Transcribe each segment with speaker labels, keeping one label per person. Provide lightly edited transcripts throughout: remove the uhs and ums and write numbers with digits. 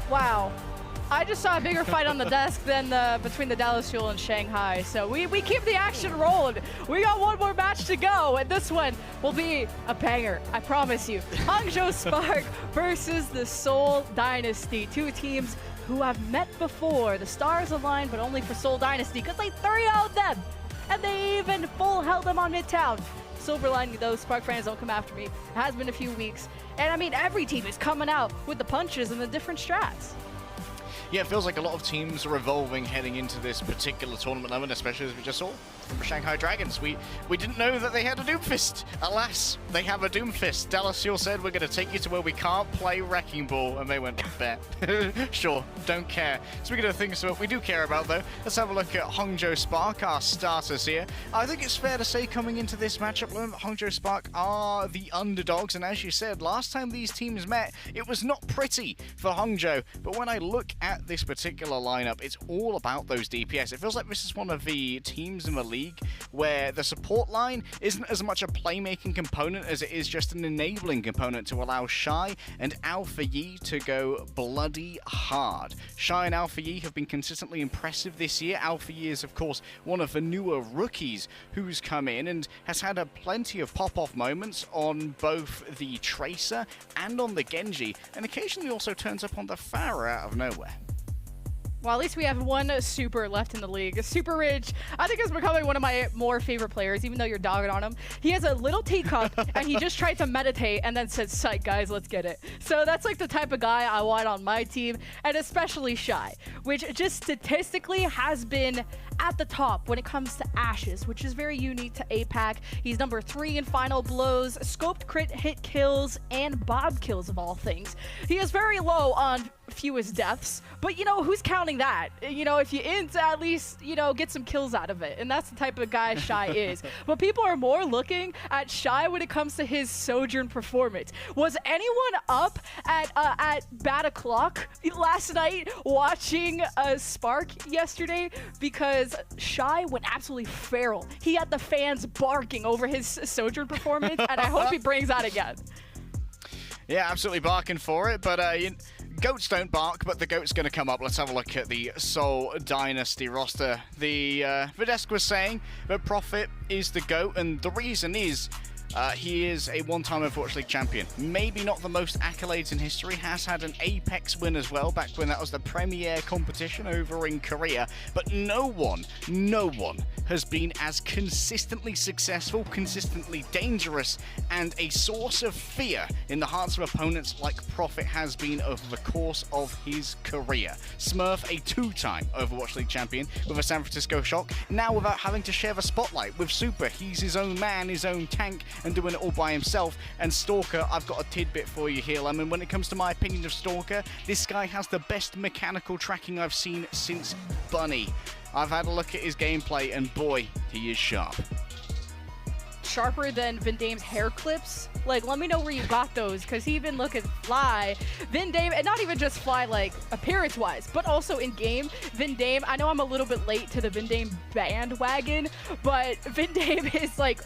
Speaker 1: Wow. I just saw a bigger fight on the desk than between the Dallas Fuel and Shanghai. So we keep the action rolling. We got one more match to go, and this one will be a banger, I promise you. Hangzhou Spark versus the Seoul Dynasty. Two teams who have met before. The stars aligned, but only for Seoul Dynasty, because they 3-0'd them. And they even full held them on Midtown. Silver lining, those Spark fans don't come after me. It has been a few weeks. And I mean, every team is coming out with the punches and the different strats.
Speaker 2: Yeah, it feels like a lot of teams are evolving heading into this particular tournament, I mean, especially as we just saw from Shanghai Dragons. We didn't know that they had a Doomfist. Alas, they have a Doomfist. Dallas Fuel said, we're going to take you to where we can't play Wrecking Ball, and they went, bet. Sure, don't care. Speaking of things that we do care about, though, let's have a look at Hangzhou Spark, our starters here. I think it's fair to say coming into this matchup, Hangzhou Spark are the underdogs, and as you said, last time these teams met, it was not pretty for Hangzhou, but when I look at this particular lineup, it's all about those DPS. It feels like this is one of the teams in the league where the support line isn't as much a playmaking component as it is just an enabling component to allow Shy and Alpha Yi to go bloody hard. Shy and Alpha Yi have been consistently impressive this year. Alpha Yi is, of course, one of the newer rookies who's come in and has had plenty of pop-off moments on both the Tracer and on the Genji, and occasionally also turns up on the Pharah out of nowhere.
Speaker 1: Well, at least we have one super left in the league. Super Ridge, I think, is becoming one of my more favorite players, even though you're dogging on him. He has a little teacup, and he just tried to meditate and then said, psych, guys, let's get it. So that's like the type of guy I want on my team, and especially Shy, which just statistically has been at the top when it comes to Ashes, which is very unique to APAC. He's number 3 in final blows, scoped crit hit kills, and bob kills of all things. He is very low on fewest deaths, but you know, who's counting that? You know, if you int, at least, you know, get some kills out of it, and that's the type of guy Shy is. But people are more looking at Shy when it comes to his Sojourn performance. Was anyone up at bad o'clock last night watching Spark yesterday? Because Shy went absolutely feral. He had the fans barking over his Sojourn performance, and I hope he brings that again.
Speaker 2: Yeah, absolutely barking for it, but goats don't bark, but the goat's going to come up. Let's have a look at the Seoul Dynasty roster. The Videsk was saying that Prophet is the goat, and the reason is he is a one-time Overwatch League champion. Maybe not the most accolades in history, has had an Apex win as well, back when that was the premier competition over in Korea, but no one has been as consistently successful, consistently dangerous, and a source of fear in the hearts of opponents like Prophet has been over the course of his career. Smurf, a 2-time Overwatch League champion with a San Francisco Shock, now without having to share the spotlight with Super. He's his own man, his own tank, and doing it all by himself. And Stalker, I've got a tidbit for you here, Lemon. When it comes to my opinion of Stalker, this guy has the best mechanical tracking I've seen since Bunny. I've had a look at his gameplay, and boy, he is sharp.
Speaker 1: Sharper than Vindame's hair clips? Like, let me know where you got those, because he even looking fly. Vindame, and not even just fly, like, appearance-wise, but also in-game. Vindame, I know I'm a little bit late to the Vindame bandwagon, but Vindame is, like,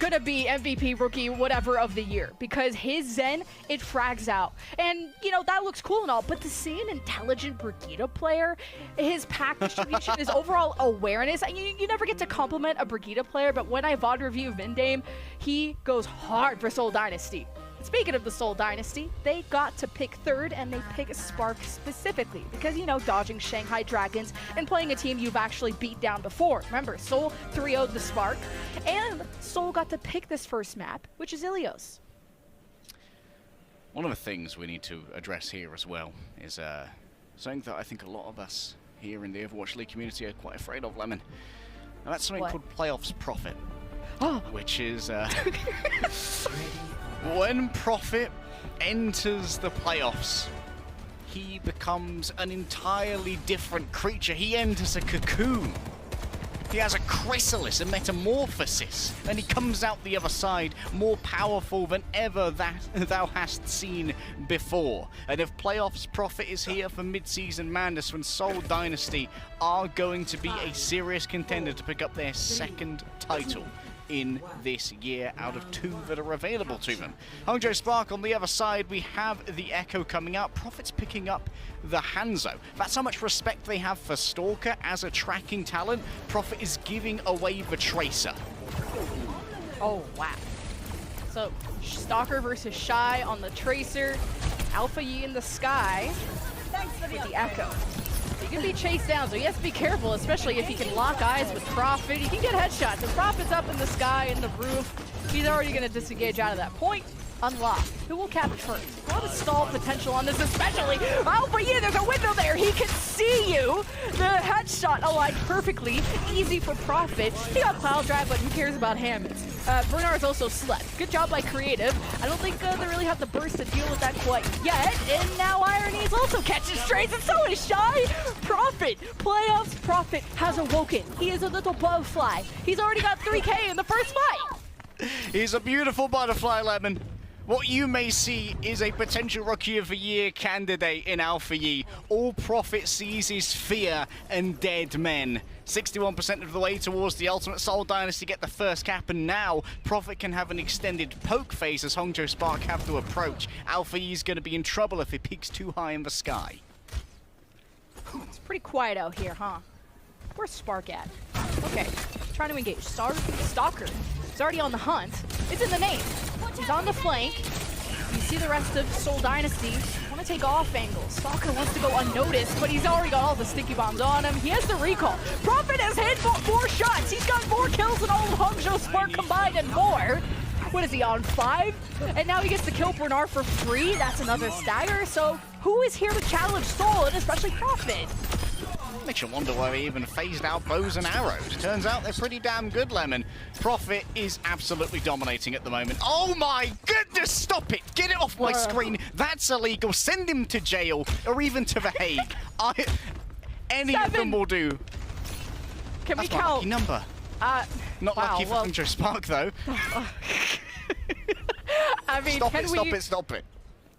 Speaker 1: gonna be MVP, rookie, whatever of the year, because his Zen, it frags out. And, you know, that looks cool and all, but to see an intelligent Brigitte player, his pack distribution, his overall awareness, and you never get to compliment a Brigitte player, but when I VOD review Vindame, he goes hard for Seoul Dynasty. Speaking of the Seoul Dynasty, they got to pick third, and they pick Spark specifically because, you know, dodging Shanghai Dragons and playing a team you've actually beat down before. Remember, Seoul 3-0'd the Spark, and Seoul got to pick this first map, which is Ilios.
Speaker 2: One of the things we need to address here as well is something that I think a lot of us here in the Overwatch League community are quite afraid of, Lemon. Now, that's something called Playoffs Profit, which is when Prophet enters the playoffs, he becomes an entirely different creature. He enters a cocoon. He has a chrysalis, a metamorphosis, and he comes out the other side more powerful than ever that thou hast seen before. And if Playoffs Prophet is here for Midseason Madness, when Seoul Dynasty are going to be a serious contender to pick up their second title, in this year out of 2 that are available to them. Hangzhou Spark on the other side, we have the Echo coming up. Profit's picking up the Hangzhou. That's how much respect they have for Stalker as a tracking talent. Profit is giving away the Tracer.
Speaker 1: Oh, wow. So, Stalker versus Shy on the Tracer. Alpha Yi in the sky with the Echo. He can be chased down, so he has to be careful, especially if he can lock eyes with Profit. He can get headshots. If Profit's up in the sky, in the roof, he's already going to disengage out of that point. Unlocked. Who will cap it first? A lot of stall potential on this, especially. Alpha Yi, there's a window there. He can see you. The headshot aligned perfectly. Easy for Profit. He got Cloud Drive, but who cares about Hammonds? Bernard's also slept. Good job by Creative. I don't think they really have the burst to deal with that quite yet. And now Irony's also catching strays, and so is Shy. Profit. Playoffs. Profit has awoken. He is a little butterfly. He's already got 3K in the first fight.
Speaker 2: He's a beautiful butterfly, Lemon. What you may see is a potential Rookie of the Year candidate in Alpha Yi. All Profit sees is fear and dead men. 61% of the way towards the ultimate. Seoul Dynasty get the first cap, and now Profit can have an extended poke phase as Hangzhou Spark have to approach. Alpha Yi's going to be in trouble if he peaks too high in the sky.
Speaker 1: It's pretty quiet out here, huh? Where's Spark at? Okay, trying to engage. Stalker. He's already on the hunt. It's in the name. He's on the flank. You see the rest of Seoul Dynasty want to take off angles. Stalker wants to go unnoticed, but he's already got all the sticky bombs on him. He has the recall. Profit has hit 4 shots. He's got 4 kills than all of Hangzhou Spark combined and more. What is he, on 5? And now he gets to kill Bernard for free. That's another stagger. So who is here to challenge Seoul, and especially Profit?
Speaker 2: Makes you wonder why they even phased out bows and arrows. Turns out they're pretty damn good, Lemon. Profit is absolutely dominating at the moment. Oh my goodness, stop it! Get it off my screen. That's illegal. Send him to jail or even to The Hague. Any of them will do.
Speaker 1: Can we
Speaker 2: That's my
Speaker 1: count?
Speaker 2: lucky number. Not lucky for Hangzhou Spark, though.
Speaker 1: I mean,
Speaker 2: Stop it.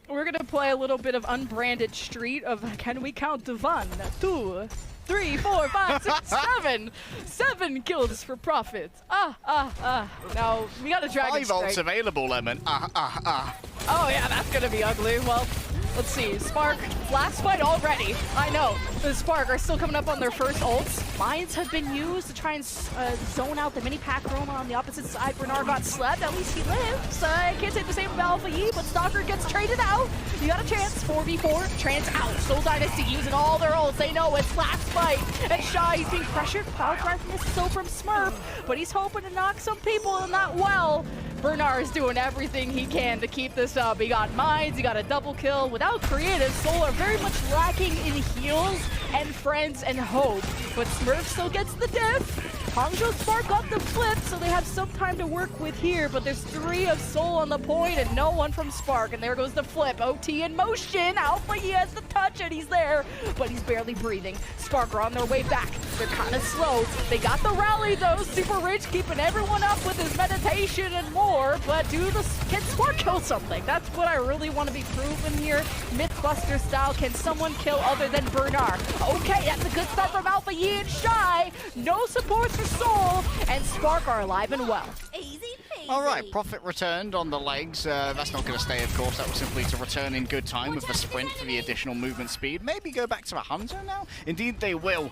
Speaker 1: We're going to play a little bit of unbranded street of can we count to 1, 2, 3, 4, 5, 6, 7. 7 kills for Profit. Now, we got a Dragon
Speaker 2: 5
Speaker 1: Strike.
Speaker 2: ults available, Lemon.
Speaker 1: Oh, yeah, that's going to be ugly. Well, let's see. Spark, last fight already. I know. The Spark are still coming up on their first ults. Mines have been used to try and zone out the mini pack roam on the opposite side. Bernard got slept. At least he lives. I can't say the same about Alpha Yi, but Stalker gets traded out. You got a chance. 4v4. Trans out. Seoul Dynasty using all their ults. They know it's last fight. And Shy, he's being pressured. Power drive so from Smurf, but he's hoping to knock some people in that well. Bernard is doing everything he can to keep this up. He got mines, he got a double kill. Without Creative, Seoul are very much lacking in heals and friends and hope. But Smurf still gets the diff. Hangzhou Spark got the flip, so they have some time to work with here, but there's 3 of Seoul on the point and no one from Spark, and there goes the flip. OT in motion. Alpha, he has the touch and he's there, but he's barely breathing. Spark are on their way back. They're kind of slow. They got the rally though. Super Rich keeping everyone up with his meditation and more, but can Spark kill something? That's what I really want to be proven here. Mythbuster style, can someone kill other than Bernard? Okay, that's a good start from Alpha Yi and Shy. No support for Seoul, and Spark are alive and well.
Speaker 3: Easy peasy.
Speaker 2: All right, Profit returned on the legs. That's not going to stay, of course. That was simply to return in good time with the sprint for the additional movement speed. Maybe go back to a Hangzhou now? Indeed, they will.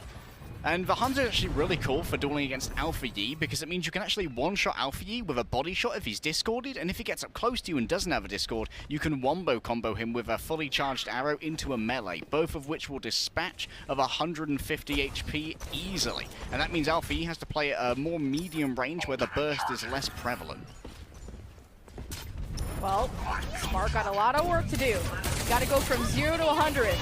Speaker 2: And the Hangzhou is actually really cool for dueling against Alpha Yi because it means you can actually one-shot Alpha Yi with a body shot if he's discorded, and if he gets up close to you and doesn't have a discord, you can wombo combo him with a fully charged arrow into a melee, both of which will dispatch of 150 HP easily. And that means Alpha Yi has to play at a more medium range where the burst is less prevalent.
Speaker 1: Well, Spark got a lot of work to do. Got to go from 0 to 100.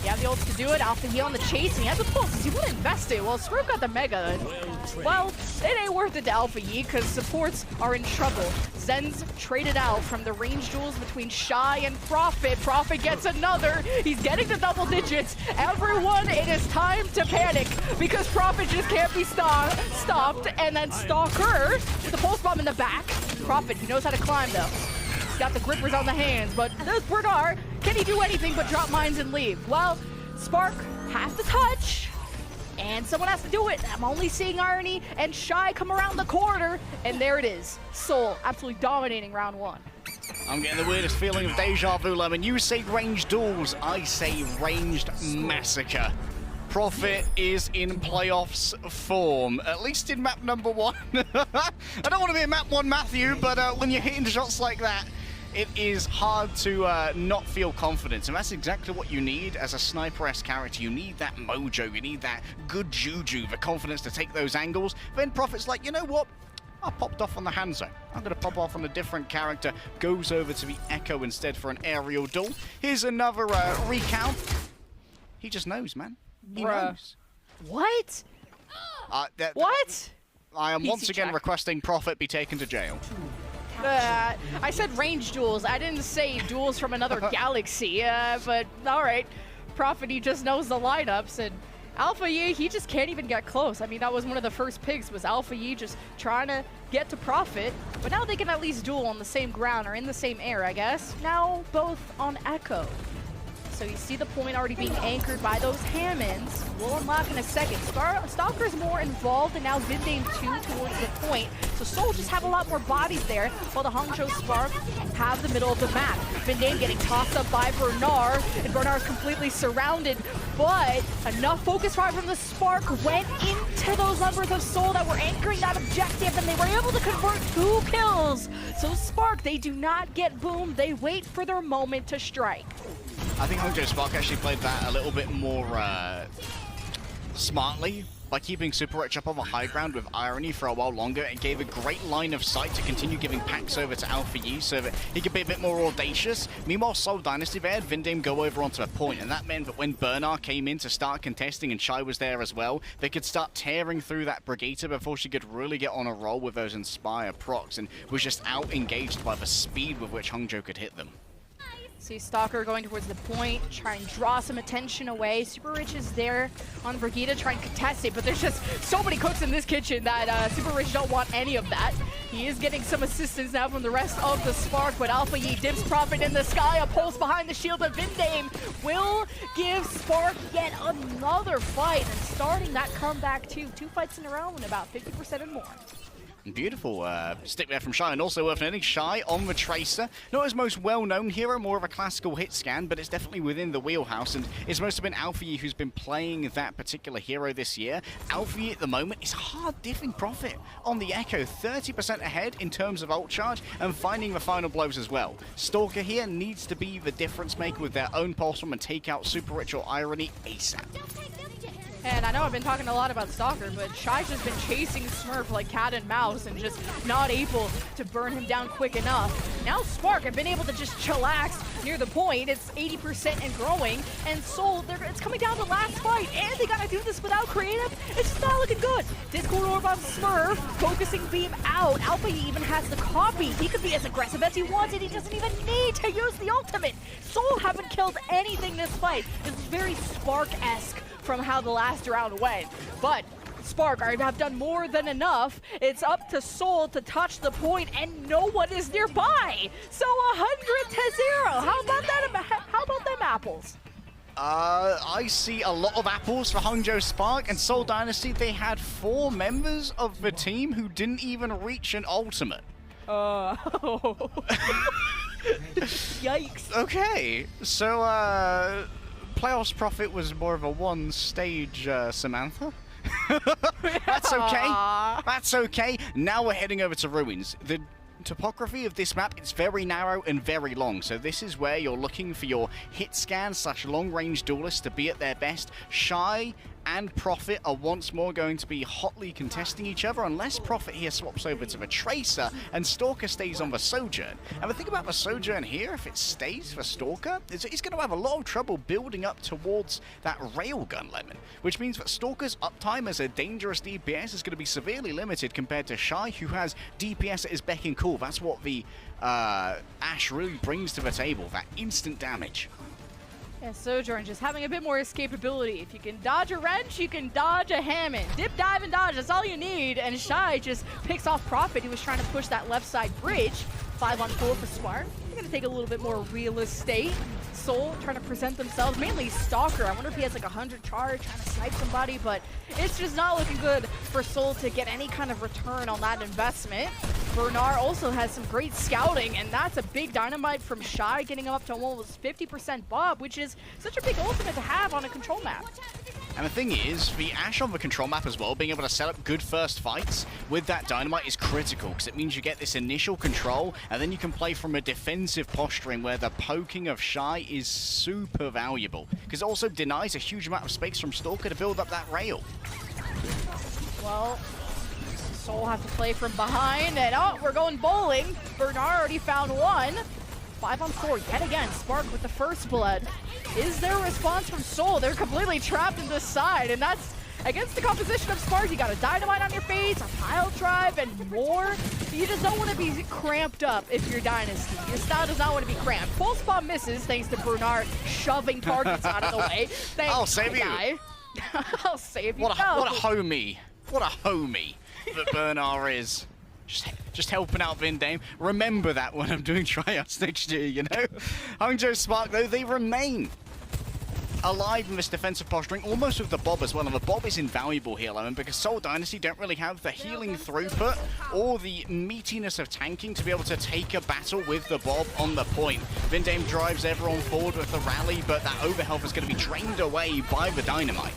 Speaker 1: You have the ults to do it. Alpha Yi on the chase, and he has the pulses. He would invest it. Well, Smurf got the mega. And, well, it ain't worth it to Alpha Yi because supports are in trouble. Zen's traded out from the range duels between Shy and Profit. Profit gets another. He's getting to double digits. Everyone, it is time to panic because Profit just can't be stopped. And then Stalker with the pulse bomb in the back. Profit, he knows how to climb though. He's got the grippers on the hands, but there's Bernard. Can he do anything but drop mines and leave? Well, Spark have to touch. And someone has to do it. I'm only seeing Irony and Shy come around the corner, and there it is. Seoul absolutely dominating round 1.
Speaker 2: I'm getting the weirdest feeling of deja vu, Lemon. You say ranged duels, I say ranged massacre. Profit is in playoffs form, at least in map number 1. I don't want to be a map 1 Matthew, but when you're hitting shots like that, it is hard to not feel confidence, and that's exactly what you need as a sniper-esque character. You need that mojo, you need that good juju, the confidence to take those angles. Then Profit's like, you know what? I popped off on the Hangzhou. I'm going to pop off on a different character. Goes over to the Echo instead for an aerial duel. Here's another recount. He just knows, man. He knows.
Speaker 1: What? What?
Speaker 2: I am
Speaker 1: PC
Speaker 2: once again
Speaker 1: check.
Speaker 2: requesting Profit be taken to jail.
Speaker 1: I said range duels. I didn't say duels from another galaxy, but all right. Prophet, he just knows the lineups, and Alpha Yi, he just can't even get close. I mean, that was one of the first picks, was Alpha Yi just trying to get to Prophet, but now they can at least duel on the same ground, or in the same air, I guess. Now both on Echo. So you see the point already being anchored by those Hammonds. We'll unlock in a second. Stalker's more involved, and now Vindame 2 towards the point. So Seoul just have a lot more bodies there, while the Hangzhou Spark have the middle of the map. Vindame getting tossed up by Bernard, and Bernard's completely surrounded, but enough focus fire from the Spark went into those numbers of Seoul that were anchoring that objective, and they were able to convert 2 kills. So Spark, they do not get boomed, they wait for their moment to strike.
Speaker 2: I think Hangzhou Spark actually played that a little bit more smartly by keeping Super Rich up on the high ground with Irony for a while longer, and gave a great line of sight to continue giving packs over to Alpha Yi so that he could be a bit more audacious. Meanwhile, Seoul Dynasty, they had Vindame go over onto a point, and that meant that when Bernard came in to start contesting and Shy was there as well, they could start tearing through that Brigitte before she could really get on a roll with those Inspire procs, and was just out-engaged by the speed with which Hangzhou could hit them.
Speaker 1: See Stalker going towards the point, try and draw some attention away. Super Rich is there on Brigitte trying to contest it, but there's just so many cooks in this kitchen that Super Rich don't want any of that. He is getting some assistance now from the rest of the Spark, but Alpha Yi dips Prophet in the sky, a pulse behind the shield, but Vindame will give Spark yet another fight, and starting that comeback too. 2 fights in a row and about 50% and more.
Speaker 2: Beautiful stick there from Shy, and also worth noting, Shy on the Tracer. Not his most well-known hero, more of a classical hit scan, but it's definitely within the wheelhouse, and it's mostly been Alpha Yi who's been playing that particular hero this year. Alpha Yi at the moment is hard-diffing Profit on the Echo, 30% ahead in terms of ult charge, and finding the final blows as well. Stalker here needs to be the difference maker with their own pulse and take out Super Rich or Irony ASAP.
Speaker 1: And I know I've been talking a lot about Stalker, but Shy's just been chasing Smurf like cat and mouse and just not able to burn him down quick enough. Now Spark have been able to just chillax near the point. It's 80% and growing, and Seoul, it's coming down to the last fight, and they gotta do this without creative. It's just not looking good. Discord Orb on Smurf, focusing beam out. Alpha Yi even has the copy. He could be as aggressive as he wants, and he doesn't even need to use the ultimate. Seoul haven't killed anything this fight. This is very Spark-esque from how the last round went. But Spark have done more than enough. It's up to Seoul to touch the point, and no one is nearby. So 100-0. How about that? How about them apples?
Speaker 2: I see a lot of apples for Hangzhou Spark, and Seoul Dynasty, they had 4 members of the team who didn't even reach an ultimate.
Speaker 1: Yikes.
Speaker 2: Okay, so Playoffs Profit was more of a one-stage Samantha. That's okay. That's okay. Now we're heading over to Ruins. The topography of this map, it's very narrow and very long, so this is where you're looking for your hit scan / long-range duelists to be at their best. Shy and Profit are once more going to be hotly contesting each other, unless Profit here swaps over to the Tracer and Stalker stays on the Sojourn. And the thing about the Sojourn here, if it stays for Stalker, is he's going to have a lot of trouble building up towards that Railgun Lemon, which means that Stalker's uptime as a dangerous DPS is going to be severely limited compared to Shy, who has DPS at his beck and call. That's what the Ash really brings to the table, that instant damage.
Speaker 1: Yeah, Sojourn just having a bit more escapability. If you can dodge a wrench, you can dodge a Hammond. Dip, dive, and dodge, that's all you need. And Shy just picks off Profit, who was trying to push that left side bridge. 5-on-4 for Spark. They're going to take a little bit more real estate. Seoul trying to present themselves, mainly Stalker. I wonder if he has like 100 charge trying to snipe somebody, but it's just not looking good for Seoul to get any kind of return on that investment. Bernard also has some great scouting, and that's a big dynamite from Shy, getting him up to almost 50% Bob, which is such a big ultimate to have on a control map.
Speaker 2: And the thing is, the Ashe on the control map as well, being able to set up good first fights with that dynamite is critical, because it means you get this initial control, and then you can play from a defensive posturing where the poking of Shy is super valuable, because it also denies a huge amount of space from Stalker to build up that rail.
Speaker 1: Well, Seoul have to play from behind, and oh, we're going bowling. Bernard already found one. 5-on-4 yet again. Spark with the first blood. Is there a response from Seoul? They're completely trapped in this side, and that's against the composition of Spark. You got a dynamite on your face, a pile drive, and more. You just don't want to be cramped up if you're Dynasty. Your style does not want to be cramped. Full spot misses thanks to Bernard shoving targets out of the way.
Speaker 2: I'll save you.
Speaker 1: I'll save you.
Speaker 2: What a homie. What a homie that Bernard is. Just helping out Vindame. Remember that when I'm doing tryouts next year, you know? Hangzhou Spark, though, they remain alive in this defensive posturing, almost with the Bob as well. And the Bob is invaluable here, Lemon, because Seoul Dynasty don't really have the healing throughput or the meatiness of tanking to be able to take a battle with the Bob on the point. Vindame drives everyone forward with the rally, but that overhealth is going to be drained away by the dynamite.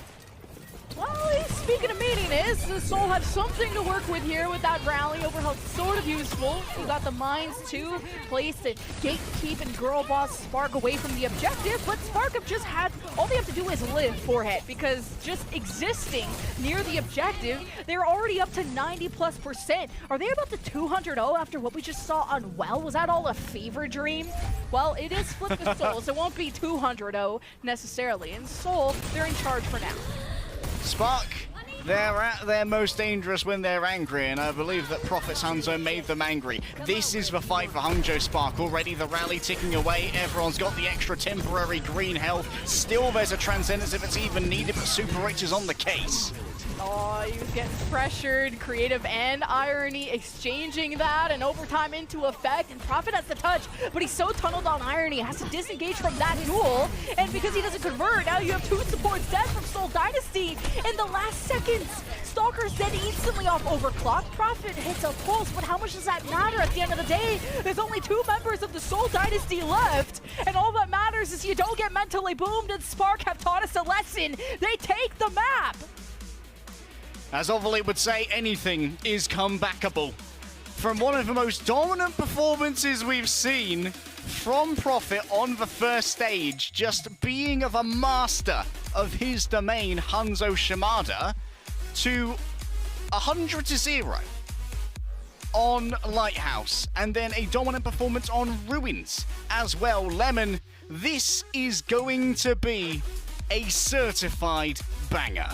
Speaker 1: Well, speaking of meatiness, the Seoul have something to work with here with that rally. Overhealth sort of useful. You got the mines too, placed to gatekeep and girl boss Spark away from the objective, but Spark have just had, all they have to do is live forehead, because just existing near the objective, they're already up to 90+%. Are they about to 200-0 after what we just saw on Well? Was that all a fever dream? Well, it is Flip the Soul, so it won't be 200-0 necessarily. And Seoul, they're in charge for now.
Speaker 2: Spark, they're at their most dangerous when they're angry, and I believe that Prophet's Hangzhou made them angry. This is the fight for Hangzhou Spark. Already the rally ticking away. Everyone's got the extra temporary green health. Still there's a Transcendence if it's even needed, but Super Rich is on the case.
Speaker 1: Oh, he was getting pressured. Creative and Irony exchanging that, and overtime into effect. And Prophet has the touch, but he's so tunneled on Irony, has to disengage from that duel. And because he doesn't convert, now you have two supports dead from Seoul Dynasty in the last seconds. Stalker's dead instantly off overclock. Prophet hits a pulse, but how much does that matter at the end of the day? There's only two members of the Seoul Dynasty left, and all that matters is you don't get mentally boomed, and Spark have taught us a lesson. They take the map.
Speaker 2: As Overly would say, anything is comebackable. From one of the most dominant performances we've seen from Prophet on the first stage, just being the master of his domain, Hangzhou Shimada, to 100-0 on Lighthouse, and then a dominant performance on Ruins as well. Lemon, this is going to be a certified banger.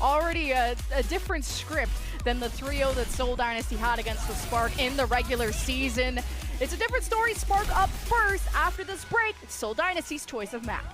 Speaker 1: Already a different script than the 3-0 that Seoul Dynasty had against the Spark in the regular season. It's a different story. Spark up first. After this break, it's Seoul Dynasty's choice of map.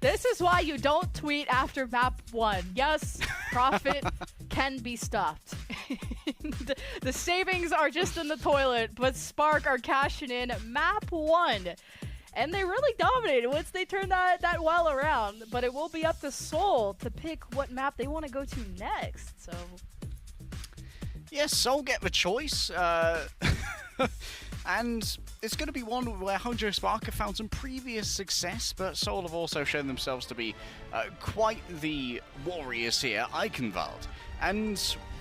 Speaker 1: This is why you don't tweet after map 1. Yes, Profit can be stopped. The savings are just in the toilet, but Spark are cashing in map 1. And they really dominated once they turned that well around. But it will be up to Seoul to pick what map they want to go to next. So,
Speaker 2: yes, Seoul get the choice. And it's going to be one where Hangzhou Spark have found some previous success, but Seoul have also shown themselves to be quite the warriors here, Eichenwald. And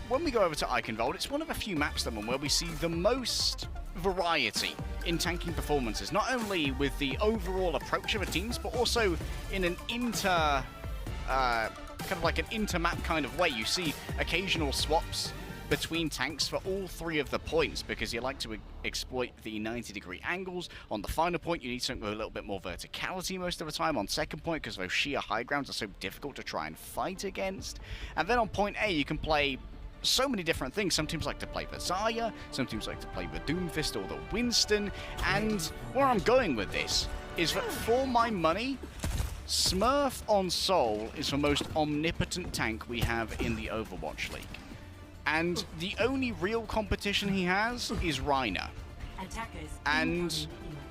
Speaker 2: when we go over to Eichenwald, it's one of a few maps then where we see the most variety in tanking performances, not only with the overall approach of the teams, but also in an kind of like an inter-map kind of way. You see occasional swaps between tanks for all 3 of the points, because you like to exploit the 90-degree angles. On the final point, you need something with a little bit more verticality most of the time. On second point, because those sheer high grounds are so difficult to try and fight against. And then on point A, you can play so many different things. Some teams like to play the Zarya, some teams like to play the Doomfist or the Winston. And where I'm going with this is that for my money, Smurf on Seoul is the most omnipotent tank we have in the Overwatch League. And the only real competition he has is Reiner. And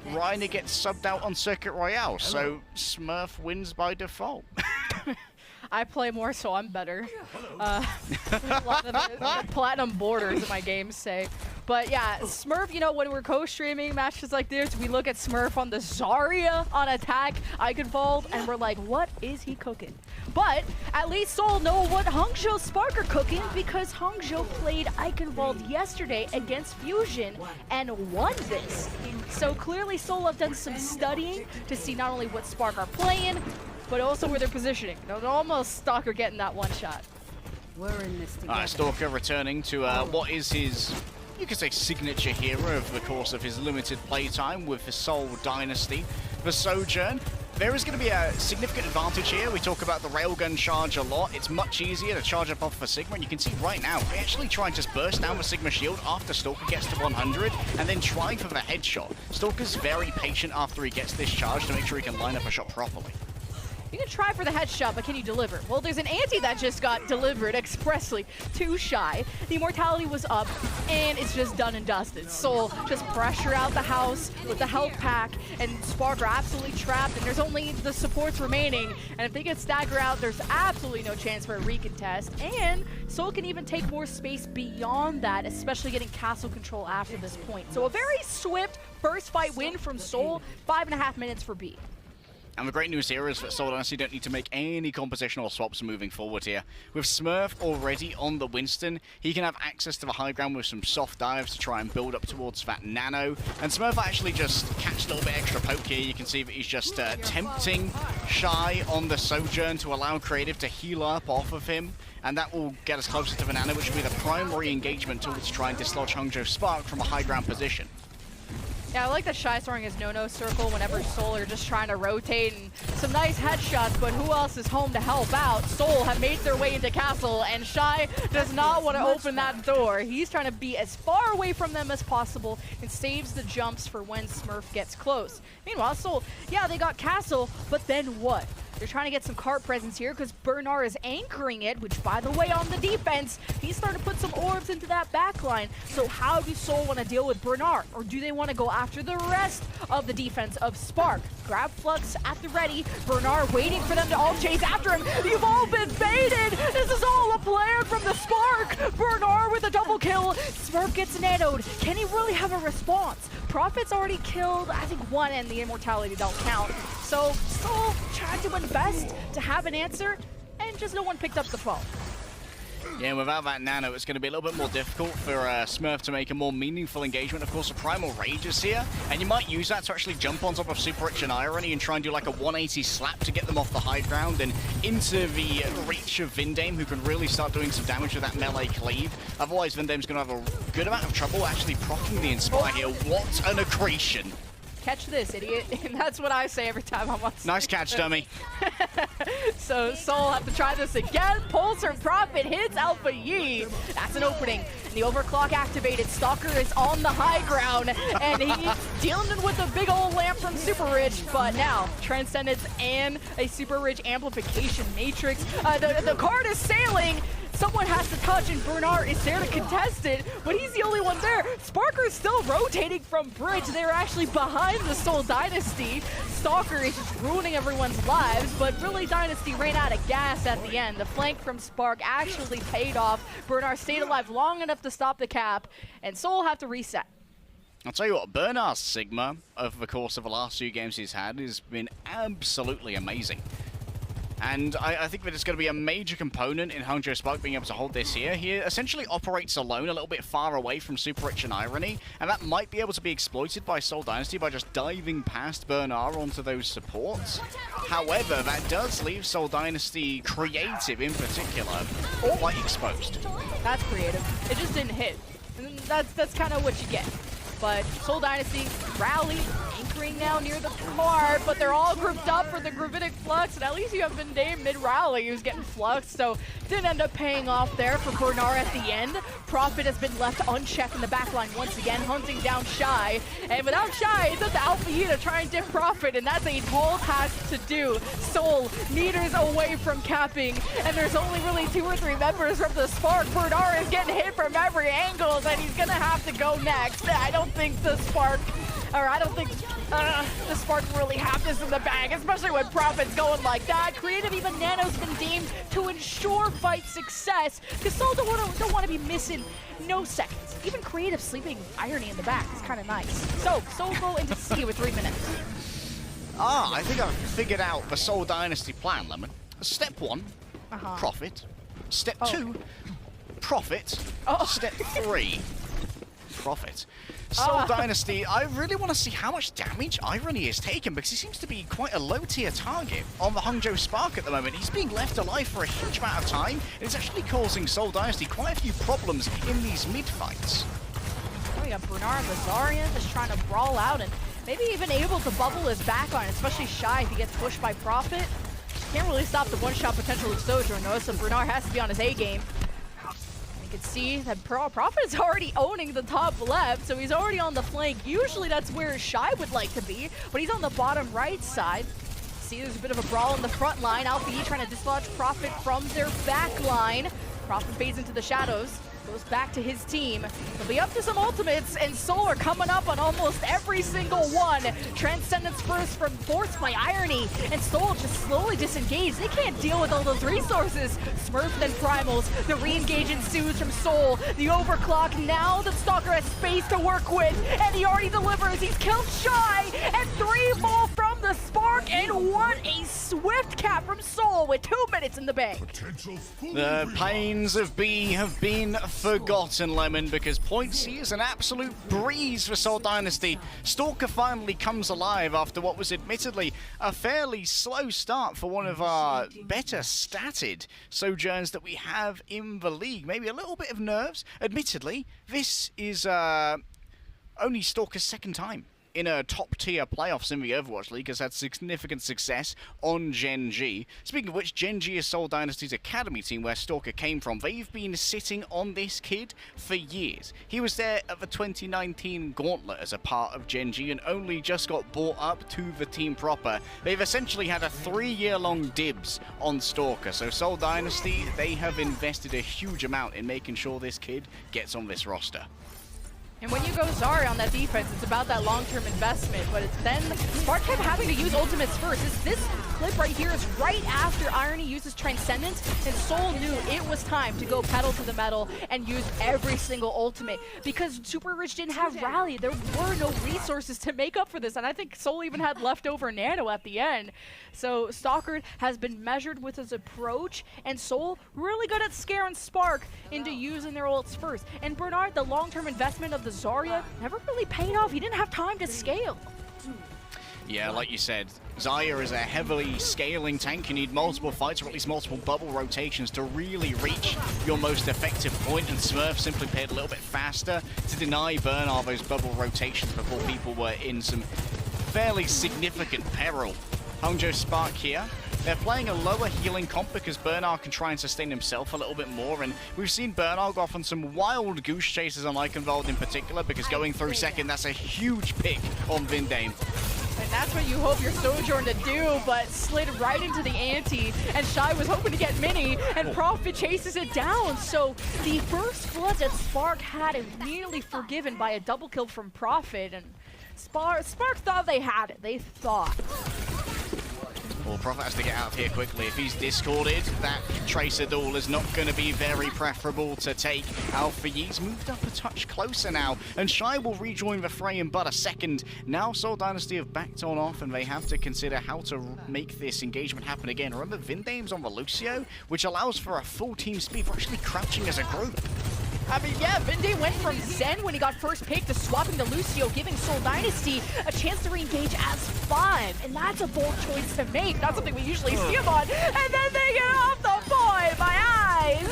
Speaker 2: Reiner gets subbed out on Circuit Royale, so Smurf wins by default.
Speaker 1: I play more, so I'm better. A lot of the platinum borders in my games say. But yeah, Smurf, you know, when we're co-streaming matches like this, we look at Smurf on the Zarya on attack, Eichenwald, and we're like, what is he cooking? But at least Seoul know what Hangzhou Spark are cooking, because Hangzhou played Eichenwald yesterday against Fusion and won this. So clearly Seoul have done some studying to see not only what Spark are playing, but also where they're positioning. You know, they're almost Stalker getting that one shot.
Speaker 3: We're in this together.
Speaker 2: Alright, Stalker returning to what is his, you could say, signature hero over the course of his limited playtime with the Seoul Dynasty, the Sojourn. There is going to be a significant advantage here. We talk about the railgun charge a lot. It's much easier to charge up off for Sigma, and you can see right now, they actually try and just burst down the Sigma shield after Stalker gets to 100, and then try for the headshot. Stalker's very patient after he gets this charge to make sure he can line up a shot properly.
Speaker 1: You can try for the headshot, but can you deliver? Well, there's an anti that just got delivered expressly to Shy. The immortality was up, and it's just done and dusted. Seoul just pressure out the house with the health pack, and Spark are absolutely trapped, and there's only the supports remaining. And if they get stagger out, there's absolutely no chance for a recontest. And Seoul can even take more space beyond that, especially getting castle control after this point. So a very swift first fight win from Seoul, 5.5 minutes for B.
Speaker 2: And the great news here is that Seoul honestly don't need to make any compositional swaps moving forward here. With Smurf already on the Winston, he can have access to the high ground with some soft dives to try and build up towards that nano. And Smurf actually just catch a little bit extra poke here. You can see that he's just tempting Shy on the Sojourn to allow Creative to heal up off of him. And that will get us closer to the nano, which will be the primary engagement tool to try and dislodge Hangzhou Spark from a high ground position.
Speaker 1: Yeah, I like that Shy throwing his no-no circle whenever Seoul are just trying to rotate, and some nice headshots, but who else is home to help out? Seoul have made their way into Castle, and Shy does not want to open that door. He's trying to be as far away from them as possible and saves the jumps for when Smurf gets close. Meanwhile, Seoul, yeah, they got Castle, but then what? They're trying to get some cart presence here because Bernard is anchoring it, which, by the way, on the defense, he's starting to put some orbs into that backline. So how do Seoul want to deal with Bernard? Or do they want to go after the rest of the defense of Spark? Grab Flux at the ready. Bernard waiting for them to all chase after him. You've all been baited! This is all a plan from the Spark! Bernard with a double kill. Smurf gets nanoed. Can he really have a response? Profit's already killed, I think, one, and the immortality don't count. So Seoul tried to invest to have an answer, and just no one picked up the phone.
Speaker 2: Yeah, without that nano, it's going to be a little bit more difficult for Smurf to make a more meaningful engagement. Of course, the Primal Rage is here, and you might use that to actually jump on top of Super Rich and Irony and try and do like a 180 slap to get them off the high ground and into the reach of Vindame, who can really start doing some damage with that melee cleave. Otherwise, Vindame's going to have a good amount of trouble actually proccing the Inspire here. What an accretion!
Speaker 1: Catch this, idiot. And that's what I say every time I'm on stage.
Speaker 2: Nice catch, dummy.
Speaker 1: So Seoul have to try this again. Pulls her Profit, hits Alpha Yi. That's an opening. The overclock activated. Stalker is on the high ground, and he's dealing with a big old lamp from Super Rich, but now Transcendence and a Super Rich amplification matrix. The card is sailing. Someone has to touch, and Bernard is there to contest it, but he's the only one there. Sparker's still rotating from Bridge. They're actually behind the Seoul Dynasty. Stalker is just ruining everyone's lives, but really Dynasty ran out of gas at the end. The flank from Spark actually paid off. Bernard stayed alive long enough to stop the cap, and Seoul have to reset.
Speaker 2: I'll tell you what, Bernard's Sigma, over the course of the last few games he's had, has been absolutely amazing. And I think that it's going to be a major component in Hangzhou Spark being able to hold this here. He essentially operates alone, a little bit far away from Super Rich and Irony, and that might be able to be exploited by Seoul Dynasty by just diving past Bernard onto those supports. However, that does leave Seoul Dynasty creative in particular quite exposed.
Speaker 1: That's creative. It just didn't hit. And that's kind of what you get. But Seoul Dynasty rally, anchoring now near the card, but they're all grouped up for the Gravitic Flux, and at least you have been named mid-rally who's getting fluxed, so didn't end up paying off there for Bernard at the end. Prophet has been left unchecked in the backline once again, hunting down Shy, and without Shy, it's up to Alpha E to try and dip Prophet, and that's a tall task to do. Seoul meters away from capping, and there's only really 2 or 3 members from the Spark. Bernard is getting hit from every angle, and he's gonna have to go next. I don't think the Spark really have this in the bag, especially when Prophet's going like that. Creative, even Nano's been deemed to ensure fight success, because Seoul don't want to be missing no seconds. Even Creative sleeping Irony in the back is kind of nice. So, Seoul go into C with 3 minutes.
Speaker 2: I think I've figured out the Seoul Dynasty plan, Lemon. Step 1, Profit. Step 2, Profit. Step 3, Profit. Seoul Dynasty, I really want to see how much damage Irony is taking, because he seems to be quite a low-tier target on the Hangzhou Spark at the moment. He's being left alive for a huge amount of time, and it's actually causing Seoul Dynasty quite a few problems in these mid-fights.
Speaker 1: Oh, we got Bernard and Lazarian just trying to brawl out, and maybe even able to bubble his back on, especially Shy if he gets pushed by Prophet. Can't really stop the one-shot potential of Sojourn, though, so Bernard has to be on his A-game. You can see that Prophet is already owning the top left, so he's already on the flank. Usually that's where Shy would like to be, but he's on the bottom right side. See, there's a bit of a brawl in the front line. Alpha E trying to dislodge Prophet from their back line. Prophet fades into the shadows, goes back to his team. He'll be up to some ultimates, and Seoul are coming up on almost every single one. Transcendence first from forced by Irony, and Seoul just slowly disengaged. They can't deal with all those resources. Smurf then Primals, the re-engage ensues from Seoul. The overclock, now that Stalker has space to work with, and he already delivers. He's killed Shy, and 3 more from the Spark, and what a swift cap from Seoul with 2 minutes in the bank.
Speaker 2: The pains of B have been forgotten, Lemon, because point C is an absolute breeze for Seoul Dynasty. Stalker finally comes alive after what was admittedly a fairly slow start for one of our better statted Sojourns that we have in the league. Maybe a little bit of nerves. Admittedly, this is only Stalker's 2nd time in a top-tier playoffs in the Overwatch League, has had significant success on Gen G. Speaking of which, Gen G is Seoul Dynasty's academy team where Stalker came from. They've been sitting on this kid for years. He was there at the 2019 Gauntlet as a part of Gen G and only just got brought up to the team proper. They've essentially had a 3-year-long dibs on Stalker, so Seoul Dynasty, they have invested a huge amount in making sure this kid gets on this roster.
Speaker 1: And when you go Zarya on that defense, it's about that long-term investment, but it's then Spark kept having to use ultimates first. This clip right here is right after Irony uses Transcendence, and Seoul knew it was time to go pedal to the metal and use every single ultimate, because Super Rich didn't have Rally. There were no resources to make up for this, and I think Seoul even had leftover Nano at the end. So Stalker has been measured with his approach, and Seoul really good at scaring Spark into using their ults first. And Bernard, the long-term investment of the Zarya never really paid off. He didn't have time to scale.
Speaker 2: Yeah, like you said, Zarya is a heavily scaling tank. You need multiple fights or at least multiple bubble rotations to really reach your most effective point, and Smurf simply played a little bit faster to deny Bernard those bubble rotations before people were in some fairly significant peril. Hangzhou Spark here They're playing a lower healing comp because Bernard can try and sustain himself a little bit more, and we've seen Bernard go off on some wild goose chases on Eichenwald in particular, because going through second, that's a huge pick on Vindame.
Speaker 1: And that's what you hope your Sojourn to do, but slid right into the ante, and Shy was hoping to get Mini, and Prophet chases it down. So the first blood that Spark had immediately forgiven by a double kill from Prophet, and Spark thought they had it. They thought.
Speaker 2: Well, Prophet has to get out of here quickly. If he's discorded, that Tracer duel is not going to be very preferable to take. Alpha Yee's moved up a touch closer now, and Shy will rejoin the fray in but a second. Now Seoul Dynasty have backed on off, and they have to consider how to make this engagement happen again. Remember, Vindame's on the Lucio, which allows for a full team speed for actually crouching as a group.
Speaker 1: I mean, yeah, Vindame went from Zen when he got first pick to swapping to Lucio, giving Seoul Dynasty a chance to re-engage as 5. And that's a bold choice to make. Not something we usually see him on. And then they get off the point. My eyes.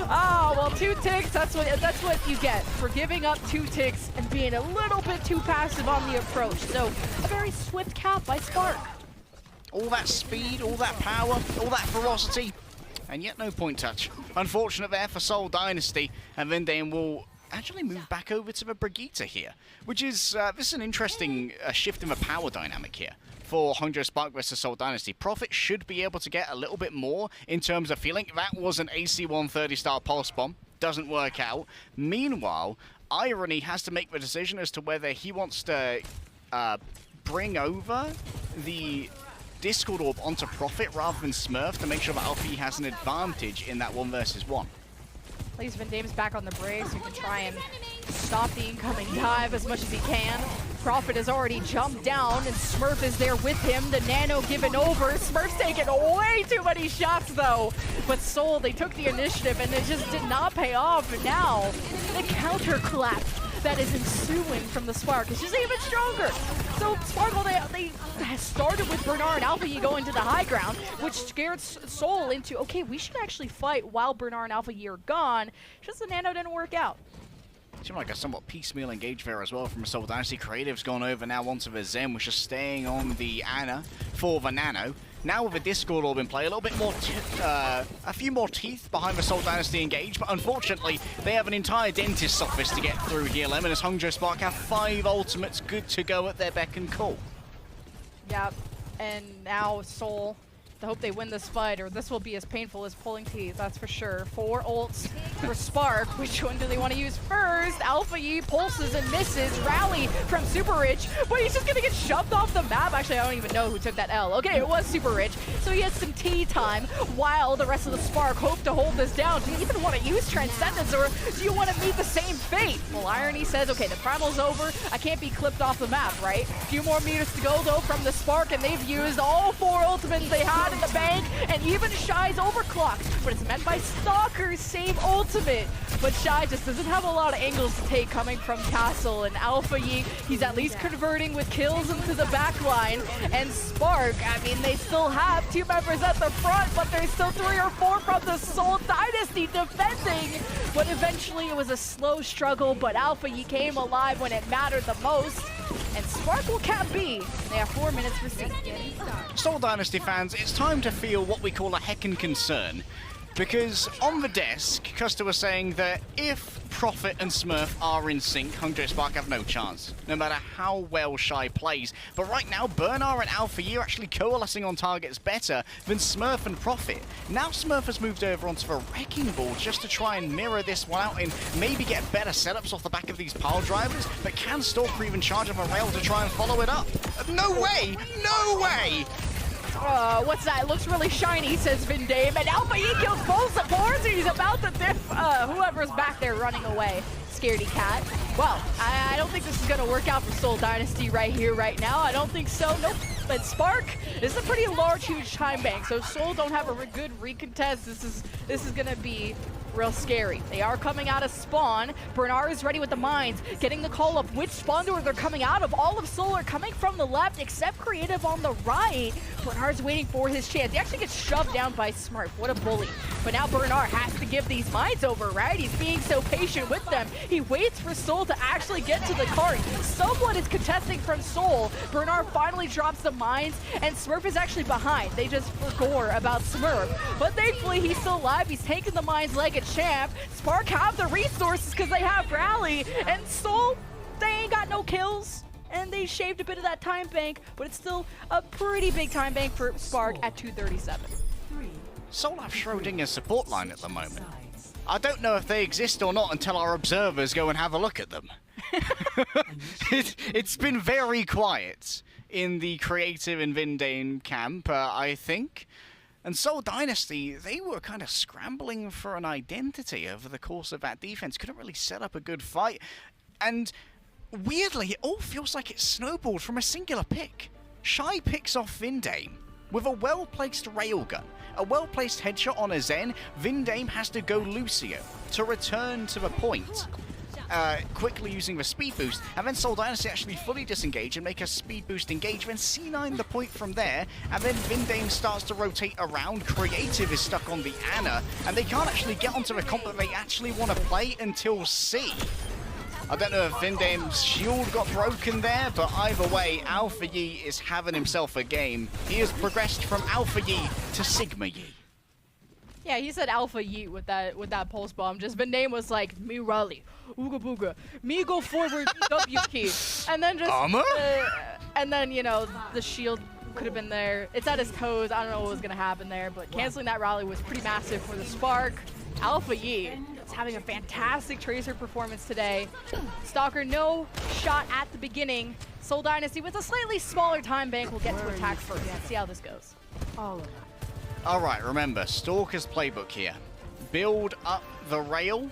Speaker 1: Oh, well, 2 ticks, that's what you get for giving up 2 ticks and being a little bit too passive on the approach. So, a very swift cap by Spark.
Speaker 2: All that speed, all that power, all that ferocity, and yet no point touch. Unfortunate there for Seoul Dynasty, and Vindame will actually move back over to the Brigitte here, which is, this is an interesting shift in the power dynamic here for Hangzhou Spark versus Seoul Dynasty. Prophet should be able to get a little bit more in terms of feeling. That was an AC-130 style pulse bomb. Doesn't work out. Meanwhile, Irony has to make the decision as to whether he wants to bring over the Discord Orb onto Prophet rather than Smurf to make sure that Alfie has an advantage in that 1 versus 1.
Speaker 1: At least Vindame's back on the break, so he can try and stop the incoming dive as much as he can. Prophet has already jumped down, and Smurf is there with him. The Nano given over. Smurf's taking way too many shots, though. But Seoul, they took the initiative, and it just did not pay off. And now, the counter clap that is ensuing from the Spark is just even stronger. So Sparkle, they started with Bernard and Alpha Yi going to the high ground, which scared Seoul into, okay, we should actually fight while Bernard and Alpha Yi are gone. Just the Nano didn't work out.
Speaker 2: Seemed like a somewhat piecemeal engage there as well from Seoul Dynasty. Creative's gone over now onto the Zen, which is staying on the Ana for the Nano. Now with a Discord Orb in play, a little bit more, a few more teeth behind the Seoul Dynasty engage, but unfortunately, they have an entire dentist's office to get through here. Lemon as Hangzhou Spark have 5 ultimates good to go at their beck and call.
Speaker 1: Yep, and now Seoul, I hope they win this fight, or this will be as painful as pulling teeth, that's for sure. 4 ults for Spark. Which one do they want to use first? Alpha Yi pulses and misses. Rally from Super Rich, but he's just going to get shoved off the map. Actually, I don't even know who took that L. Okay, it was Super Rich, so he had some tea time while the rest of the Spark hope to hold this down. Do you even want to use Transcendence, or do you want to meet the same fate? Well, Irony says, okay, the Primal's over. I can't be clipped off the map, right? A few more meters to go, though, from the Spark, and they've used all 4 ultimates they had in the bank, and even Shy's overclocked, but it's meant by Stalker's same ultimate. But Shy just doesn't have a lot of angles to take coming from Castle, and Alpha Yi, he's at least converting with kills into the back line. And Spark, I mean, they still have 2 members at the front, but there's still 3 or 4 from the Seoul Dynasty defending. But eventually it was a slow struggle, but Alpha Yi came alive when it mattered the most. And Spark will cap B. They have 4 minutes for C.
Speaker 2: Seoul Dynasty fans, it's time to feel what we call a heckin' concern. Because on the desk, Custer was saying that if Prophet and Smurf are in sync, Hangzhou Spark have no chance, no matter how well Shy plays. But right now, Bernard and Alpha Yi are actually coalescing on targets better than Smurf and Prophet. Now Smurf has moved over onto the Wrecking Ball just to try and mirror this one out and maybe get better setups off the back of these pile drivers, but can Stalker even charge up a rail to try and follow it up? No way! No way!
Speaker 1: What's that? It looks really shiny, says Vindame. And Alpha Yi kills both supports, and he's about to diff whoever's back there running away. Scaredy cat. Well, I don't think this is going to work out for Seoul Dynasty right here, right now. I don't think so. Nope. But Spark, this is a pretty large, huge time bank, so Seoul don't have a good recontest. This is going to be real scary. They are coming out of spawn. Bernard is ready with the mines, getting the call of which spawn door they're coming out of. All of Seoul are coming from the left, except Creative on the right. Bernard's waiting for his chance. He actually gets shoved down by Smurf. What a bully. But now Bernard has to give these mines over, right? He's being so patient with them. He waits for Seoul to actually get to the cart. Someone is contesting from Seoul. Bernard finally drops the mines, and Smurf is actually behind. They just forgot about Smurf. But thankfully, he's still alive. He's taking the mines like a champ. Spark have the resources because they have Rally. And Seoul, they ain't got no kills. And they shaved a bit of that time bank, but it's still a pretty big time bank for Spark at 237.
Speaker 2: Seoul have Schrodinger's support line at the moment. I don't know if they exist or not until our observers go and have a look at them. It's been very quiet in the creative and Vindane camp, I think. And Seoul Dynasty, they were kind of scrambling for an identity over the course of that defense. Couldn't really set up a good fight. And weirdly, it all feels like it snowballed from a singular pick. Shy picks off Vindame with a well-placed railgun, a well-placed headshot on a Zen. Vindame has to go Lucio to return to the point, quickly using the speed boost, and then Seoul Dynasty actually fully disengage and make a speed boost engage, then C9 the point from there, and then Vindame starts to rotate around. Creative is stuck on the Ana, and they can't actually get onto the comp that they actually want to play until C. I don't know if Vindame's shield got broken there, but either way, Alpha Yi is having himself a game. He has progressed from Alpha Yi to Sigma Yi.
Speaker 1: Yeah, he said Alpha Yi with that pulse bomb. Just Vindame was like, me rally, ooga booga, me go forward, W key. And then just, and then, you know, the shield could have been there. It's at his toes. I don't know what was going to happen there, but canceling that rally was pretty massive for the Spark. Alpha Yi is having a fantastic Tracer performance today. Stalker, no shot at the beginning. Seoul Dynasty with a slightly smaller time bank will get to attack first. Let's see how this goes.
Speaker 2: All right, remember, Stalker's playbook here. Build up the rail,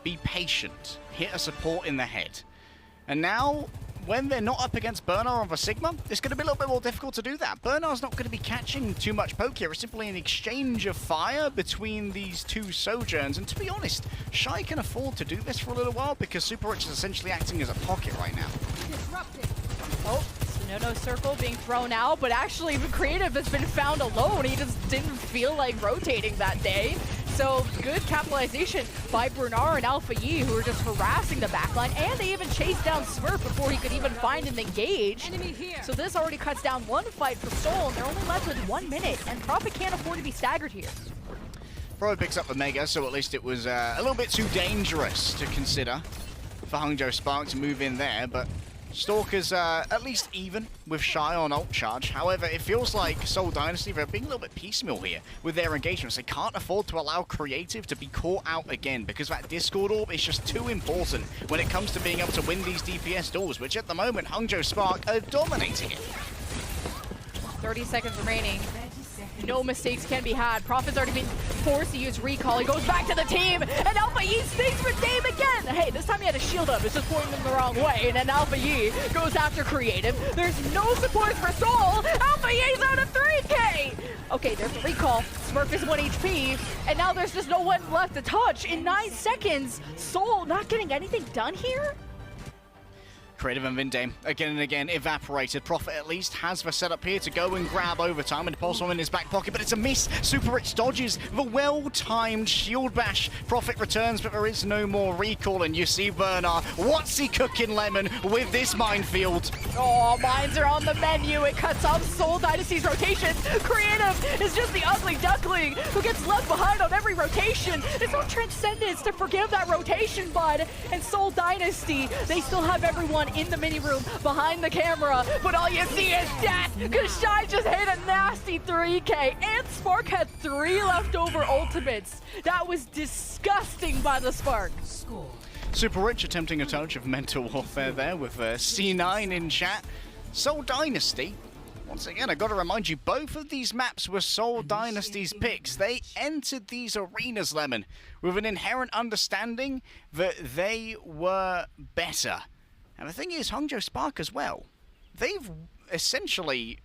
Speaker 2: be patient, hit a support in the head. And now, when they're not up against Bernard on the Sigma, it's going to be a little bit more difficult to do that. Bernard's not going to be catching too much poke here. It's simply an exchange of fire between these two Sojourns. And to be honest, Shy can afford to do this for a little while because Super Rich is essentially acting as a pocket right now.
Speaker 1: Oh, no circle being thrown out, but actually Creative has been found alone. He just didn't feel like rotating that day. So good capitalization by Bernard and Alpha Yi, who are just harassing the backline, and they even chased down Smurf before he could even find and engage. So this already cuts down one fight for Seoul, and they're only left with 1 minute, and Prophet can't afford to be staggered here.
Speaker 2: Probably picks up the Mega, so at least it was a little bit too dangerous to consider for Hangzhou Spark to move in there, but Stalker's at least even with Shy on ult charge. However, it feels like Seoul Dynasty, they're being a little bit piecemeal here with their engagements. They can't afford to allow Creative to be caught out again because that Discord orb is just too important when it comes to being able to win these DPS duels, which at the moment, Hangzhou Spark are dominating it.
Speaker 1: 30 seconds remaining. No mistakes can be had. Prophet's already been forced to use recall. He goes back to the team, and Alpha Yi stinks with Dame again. Hey, this time he had a shield up. It's just pointing them the wrong way, and then Alpha Yi goes after Creative. There's no support for Seoul. Alpha Yi's out of 3K. Okay, there's the recall. Smurf is 1 HP, and now there's just no one left to touch. In 9 seconds, Seoul not getting anything done here?
Speaker 2: Creative and Vindame again and again evaporated. Prophet at least has the setup here to go and grab overtime, and the Pulse Bomb in his back pocket, but it's a miss. Super Rich dodges the well-timed shield bash. Prophet returns, but there is no more recall, and you see Bernard. What's he cooking, Lemon, with this minefield?
Speaker 1: Oh, mines are on the menu. It cuts off Seoul Dynasty's rotations. Creative is just the ugly duckling who gets left behind on every rotation. There's no transcendence to forgive that rotation, bud. And Seoul Dynasty, they still have everyone in the mini room behind the camera, but all you see is death because Shy just hit a nasty 3K, and Spark had 3 leftover ultimates. That was disgusting by the Spark.
Speaker 2: Super Rich attempting a touch of mental warfare there with C9 in chat. Seoul Dynasty, once again, I got to remind you, both of these maps were Seoul Dynasty's picks. They entered these arenas, Lemon, with an inherent understanding that they were better. And the thing is, Hangzhou Spark as well, they've essentially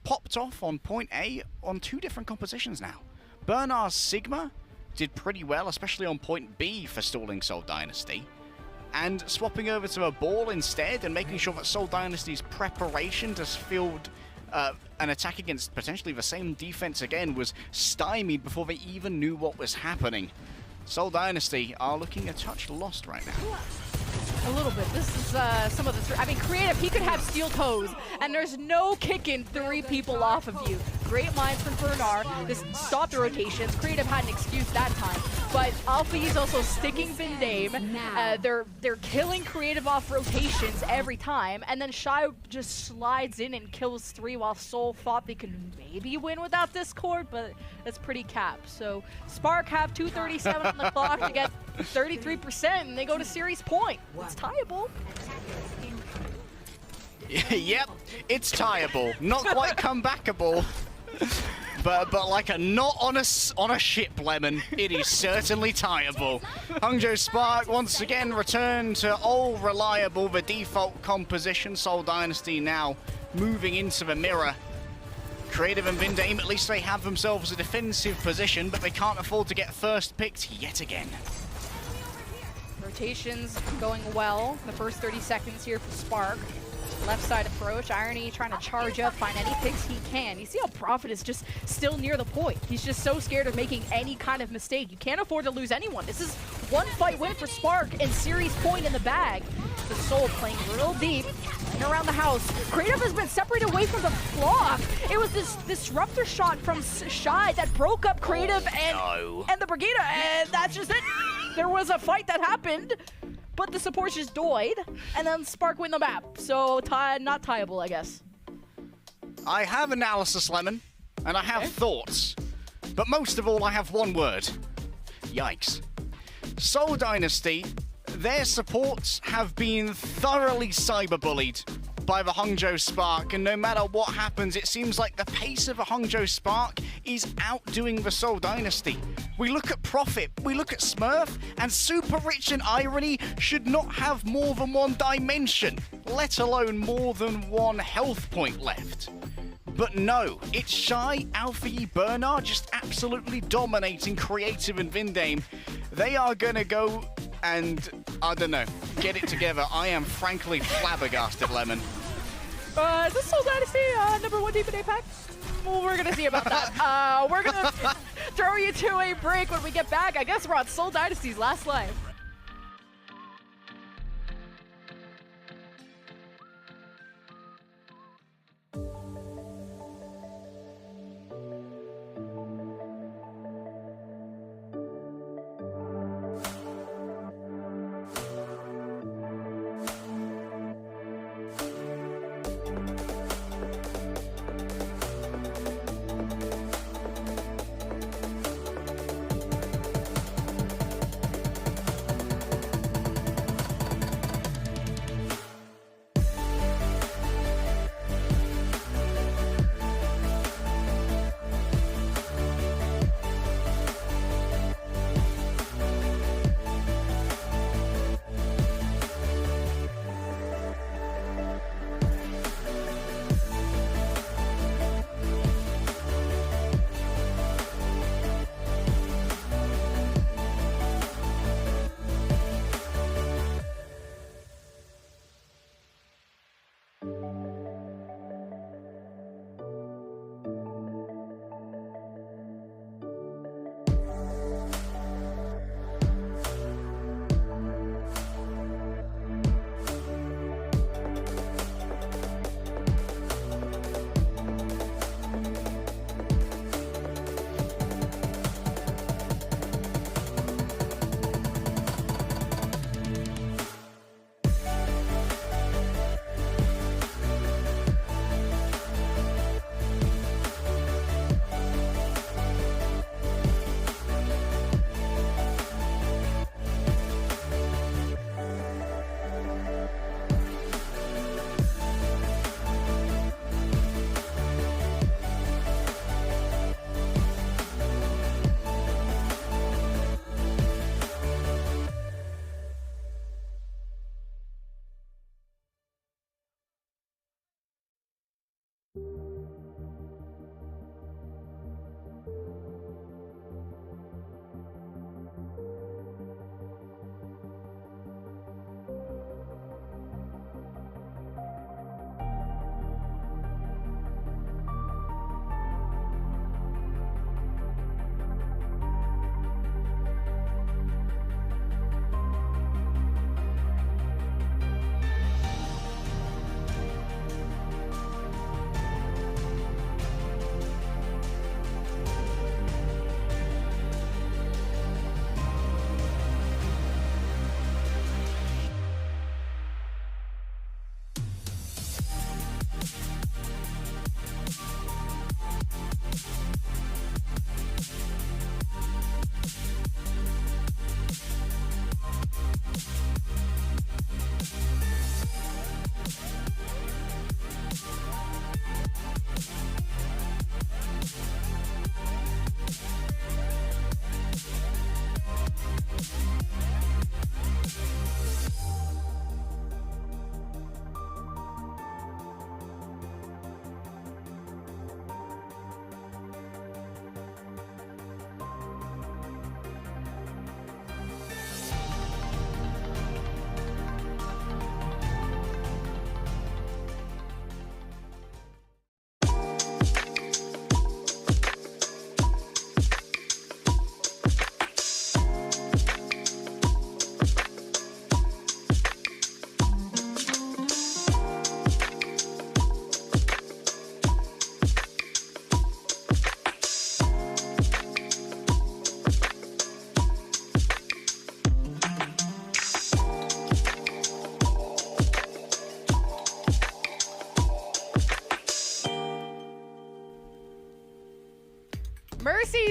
Speaker 2: popped off on point A on 2 different compositions now. Bernard's Sigma did pretty well, especially on point B for stalling Seoul Dynasty. And swapping over to a ball instead and making sure that Seoul Dynasty's preparation just felt an attack against potentially the same defense again was stymied before they even knew what was happening. Seoul Dynasty are looking a touch lost right now.
Speaker 1: A little bit. This is some of the... I mean, Creative, he could have steel toes, and there's no kicking 3 people off of you. Great minds from Bernard. This stopped the rotations. Creative had an excuse that time. But Alpha is also sticking Vindame. They're killing Creative off rotations every time, and then Shy just slides in and kills 3 while Seoul thought they could maybe win without Discord, but that's pretty capped. So Spark have 2:37 on the clock to get 33%, and they go to series point. It's tieable.
Speaker 2: Yep, it's tieable. Not quite comebackable. But like a knot on a ship, Lemon, it is certainly tieable. Hangzhou Spark once again return to all reliable, the default composition. Seoul Dynasty now moving into the mirror. Creative and Vindame, at least they have themselves a defensive position, but they can't afford to get first picked yet again.
Speaker 1: Rotations going well. The first 30 seconds here for Spark. Left side approach. Irony trying to charge up, find any picks he can. You see how Prophet is just still near the point. He's just so scared of making any kind of mistake. You can't afford to lose anyone. This is one fight win for Spark and series point in the bag. The Seoul playing real deep and around the house. Creative has been separated away from the block. It was this disruptor shot from Shy that broke up Creative and the Brigida, and that's just it. There was a fight that happened, but the supports just died, and then Spark win the map. So not tieable, I guess.
Speaker 2: I have analysis, Lemon, and I have thoughts. But most of all, I have one word. Yikes. Seoul Dynasty, their supports have been thoroughly cyberbullied by the Hangzhou Spark, and no matter what happens, it seems like the pace of the Hangzhou Spark is outdoing the Seoul Dynasty. We look at Profit, we look at Smurf, and Super Rich and Irony should not have more than one dimension, let alone more than one health point left. But no, it's Shy, Alfie, Bernard just absolutely dominating Creative and Vindame. They are gonna go and, I don't know, get it together. I am frankly flabbergasted, Lemon.
Speaker 1: Is this Seoul Dynasty #1 team in APAC? Well, we're gonna see about that. We're gonna throw you to a break when we get back. I guess we're on Seoul Dynasty's last live.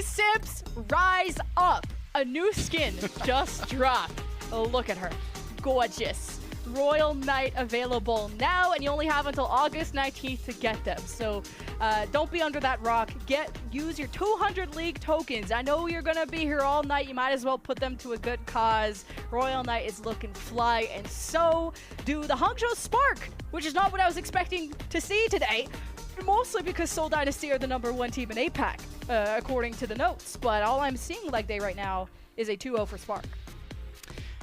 Speaker 1: Sims, rise up. A new skin just dropped. Oh, look at her. Gorgeous. Royal Knight available now, and you only have until August 19th to get them. So don't be under that rock. Use your 200 League tokens. I know you're going to be here all night. You might as well put them to a good cause. Royal Knight is looking fly, and so do the Hangzhou Spark, which is not what I was expecting to see today. Mostly because Seoul Dynasty are the #1 team in APAC, according to the notes. But all I'm seeing leg day right now is a 2-0 for Spark.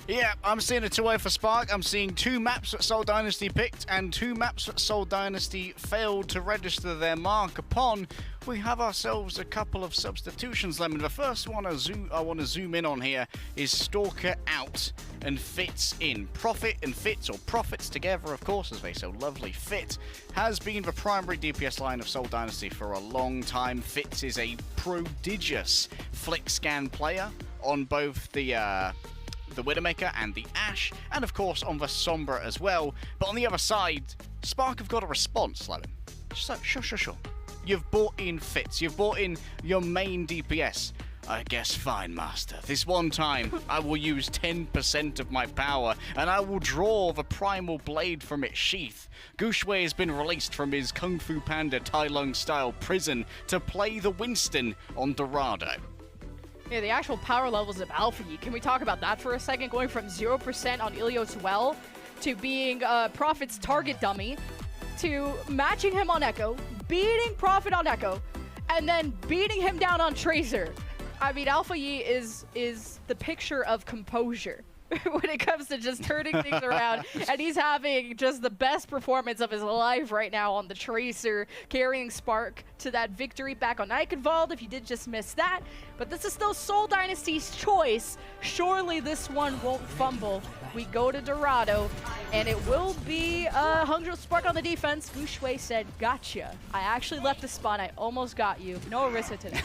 Speaker 2: Yeah, I'm seeing a 2-0 for Spark. I'm seeing 2 maps that Seoul Dynasty picked and 2 maps that Seoul Dynasty failed to register their mark upon. We have ourselves a couple of substitutions, Lemon. The first one I want to zoom in on here is Stalker out and Fitz in. Profit and Fitz, or Profits together, of course, as they so lovely fit, has been the primary DPS line of Seoul Dynasty for a long time. Fitz is a prodigious flick scan player on both the Widowmaker and the Ashe, and of course on the Sombra as well. But on the other side, Spark have got a response, Lemon. So, sure. You've bought in Fitz, you've bought in your main DPS. I guess fine, Master. This one time, I will use 10% of my power, and I will draw the Primal Blade from its sheath. Guxue has been released from his Kung Fu Panda Tai Lung-style prison to play the Winston on Dorado.
Speaker 1: Yeah, the actual power levels of Alpha Yi. Can we talk about that for a second? Going from 0% on Ilios Well to being Prophet's target dummy, to matching him on Echo, beating Prophet on Echo, and then beating him down on Tracer. I mean, Alpha Yi is the picture of composure when it comes to just turning things around, and he's having just the best performance of his life right now on the Tracer, carrying Spark to that victory back on Eichenwald, if you did just miss that. But this is still Seoul Dynasty's choice. Surely this one won't fumble. We go to Dorado, and it will be Hangzhou Spark on the defense. Guxue said, gotcha. I actually left the spawn. I almost got you. No Orisa today.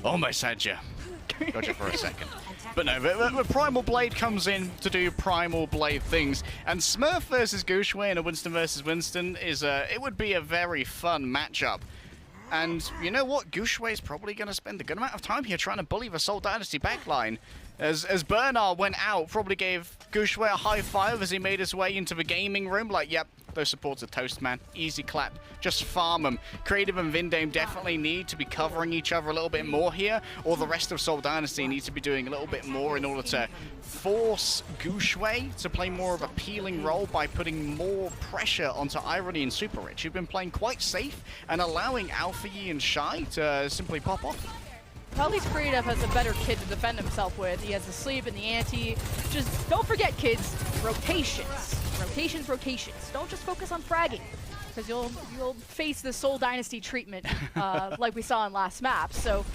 Speaker 2: Almost had you. Gotcha for a second. But no, the Primal Blade comes in to do Primal Blade things. And Smurf versus Guxue and a Winston versus Winston it would be a very fun matchup. And you know what? Guxue is probably going to spend a good amount of time here trying to bully the Seoul Dynasty backline. As Bernard went out, probably gave Guxue a high five as he made his way into the gaming room. Like, yep, those supports are toast, man. Easy clap. Just farm them. Creative and Vindame definitely need to be covering each other a little bit more here, or the rest of Seoul Dynasty needs to be doing a little bit more in order to force Guxue to play more of a peeling role by putting more pressure onto Irony and Super Rich, who've been playing quite safe and allowing Alpha Yi and Shy to simply pop off.
Speaker 1: At least Creative has a better kid to defend himself with. He has the sleep and the anti. Just don't forget, kids, rotations. Rotations. Don't just focus on fragging, because you'll face the Seoul Dynasty treatment like we saw in last map. So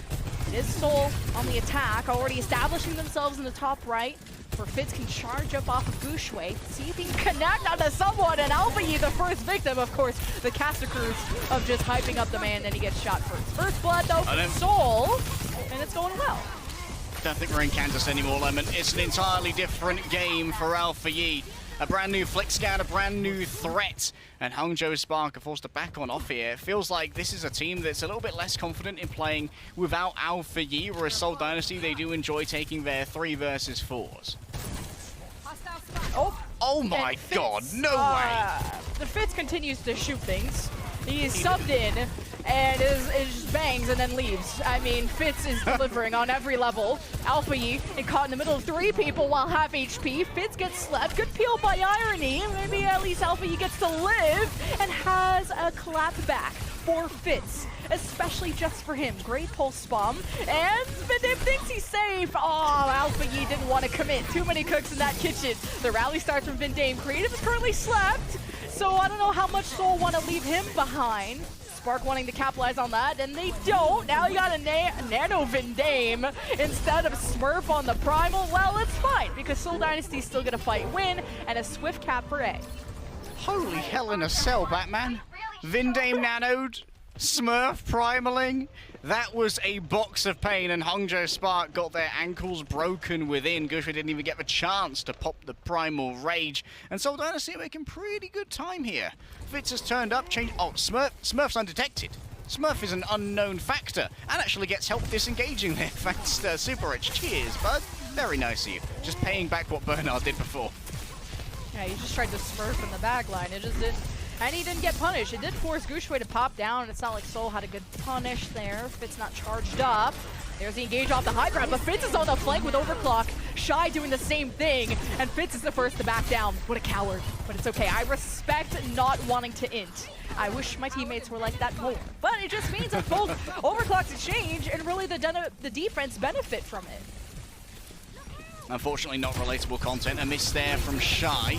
Speaker 1: it is Seoul on the attack, already establishing themselves in the top right, where Fitz can charge up off of Guxue, see if he can connect onto someone, and Alpha Yi, the first victim, of course, the caster crews of just hyping up the man, then he gets shot first. First blood, though, from Seoul, and it's going well.
Speaker 2: Don't think we're in Kansas anymore, Lemon. It's an entirely different game for Alpha Yi. A brand new flick scan, a brand new threat, and Hangzhou Spark are forced to back on off here. It feels like this is a team that's a little bit less confident in playing without Alpha Yi, whereas Seoul Dynasty, they do enjoy taking their 3 versus 4s. Oh my god, no way!
Speaker 1: The Fitz continues to shoot things. He's subbed in, and is bangs and then leaves. I mean, Fitz is delivering on every level. Alpha Yi caught in the middle of 3 people while half HP. Fitz gets slapped. Good peel by Irony. Maybe at least Alpha Yi gets to live and has a clap back for Fitz, especially just for him. Great pulse bomb, and Vindame thinks he's safe. Oh, Alpha Yi didn't want to commit. Too many cooks in that kitchen. The rally starts from Vindame. Creative is currently slapped, so I don't know how much Seoul want to leave him behind. Spark wanting to capitalize on that, and they don't. Now you got a Nano Vindame instead of Smurf on the Primal. Well, it's fine, because Seoul Dynasty's still gonna fight win, and a swift cap for A.
Speaker 2: Holy hell in a cell, Batman. Vindame nanoed, Smurf primaling. That was a box of pain, and Hangzhou Spark got their ankles broken within. Guxue didn't even get the chance to pop the Primal Rage. And Seoul Dynasty are making pretty good time here. Fitz has turned up, changed. Oh, Smurf's undetected. Smurf is an unknown factor and actually gets help disengaging there thanks to Super Rich. Cheers, bud. Very nice of you. Just paying back what Bernard did before.
Speaker 1: Yeah, he just tried to Smurf in the back line. It just didn't. And he didn't get punished. It did force Gushue to pop down. It's not like Seoul had a good punish there. Fitz not charged up. There's the engage off the high ground, but Fitz is on the flank with Overclock. Shy doing the same thing, and Fitz is the first to back down. What a coward, but it's okay. I respect not wanting to int. I wish my teammates were like that more. But it just means that both Overclock's exchange and really the defense benefit from it.
Speaker 2: Unfortunately, not relatable content. A miss there from Shy.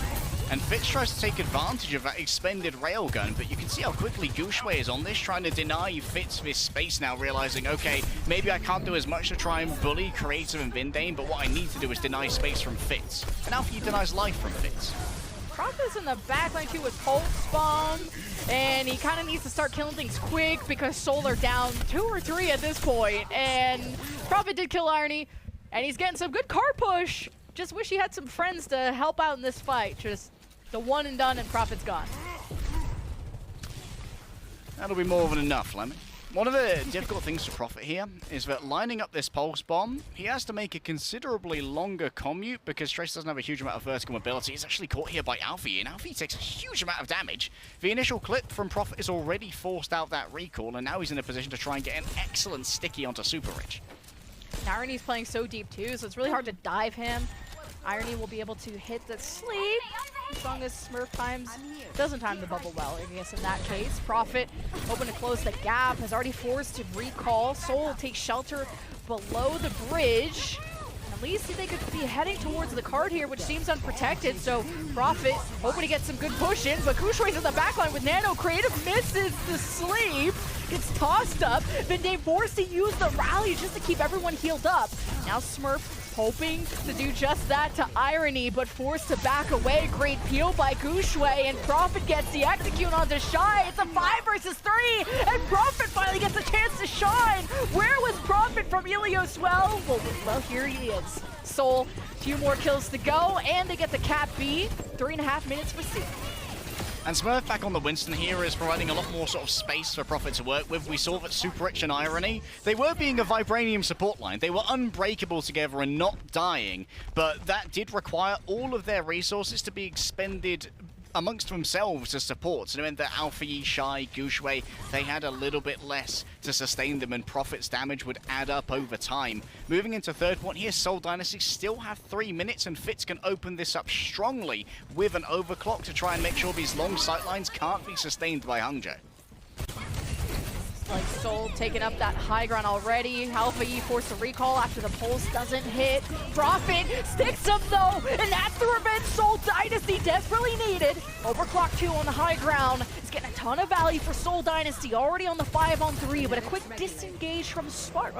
Speaker 2: And Fitz tries to take advantage of that expended railgun, but you can see how quickly Gushue is on this, trying to deny Fitz this space now, realizing, okay, maybe I can't do as much to try and bully Creative and Vindane, but what I need to do is deny space from Fitz. And now he denies life from Fitz.
Speaker 1: Prophet's in the backline too with Pulse Bomb, and he kind of needs to start killing things quick because Seoul are down 2 or 3 at this point, and Prophet did kill Irony, and he's getting some good card push. Just wish he had some friends to help out in this fight. Just the one and done, and Prophet's gone.
Speaker 2: That'll be more than enough, Lemmy. One of the difficult things to Prophet here is that lining up this Pulse Bomb, he has to make a considerably longer commute because Trace doesn't have a huge amount of vertical mobility. He's actually caught here by Alfie, and Alfie takes a huge amount of damage. The initial clip from Prophet is already forced out that recall, and now he's in a position to try and get an excellent sticky onto Super Rich.
Speaker 1: Irony's playing so deep too, so it's really hard to dive him. Irony will be able to hit the sleep as long as Smurf doesn't time the bubble well. I guess in that case, Prophet hoping to close the gap, has already forced to recall. Seoul will take shelter below the bridge. At least they could be heading towards the card here, which seems unprotected. So Prophet hoping to get some good push in, but Gushue's in the backline with Nano. Creative misses the sleep. Gets tossed up. Vindane forced to use the rally just to keep everyone healed up. Now Smurf hoping to do just that to Irony, but forced to back away. Great peel by Gushue, and Prophet gets the execute onto Shy. It's a 5 versus 3, and Prophet finally gets a chance to shine. Where was Prophet from Ilios? Well, here he is. Seoul, 2 more kills to go, and they get the Cat B. 3.5 minutes for C.
Speaker 2: And Smurf back on the Winston here is providing a lot more sort of space for Prophet to work with. We saw that Super Rich and Irony, they were being a Vibranium support line. They were unbreakable together and not dying, but that did require all of their resources to be expended amongst themselves as support. So it meant that Alfie, Shy, Gushue, they had a little bit less to sustain them, and Prophet's damage would add up over time. Moving into third point here, Seoul Dynasty still have 3 minutes, and Fitz can open this up strongly with an overclock to try and make sure these long sightlines can't be sustained by Hangzhou.
Speaker 1: Like Seoul taking up that high ground already. Alpha E forced a recall after the pulse doesn't hit. Prophet sticks him though, and that's the revenge Seoul Dynasty desperately needed. Overclock 2 on the high ground. It's getting a ton of value for Seoul Dynasty, already on the 5-on-3, but a quick disengage from Smart.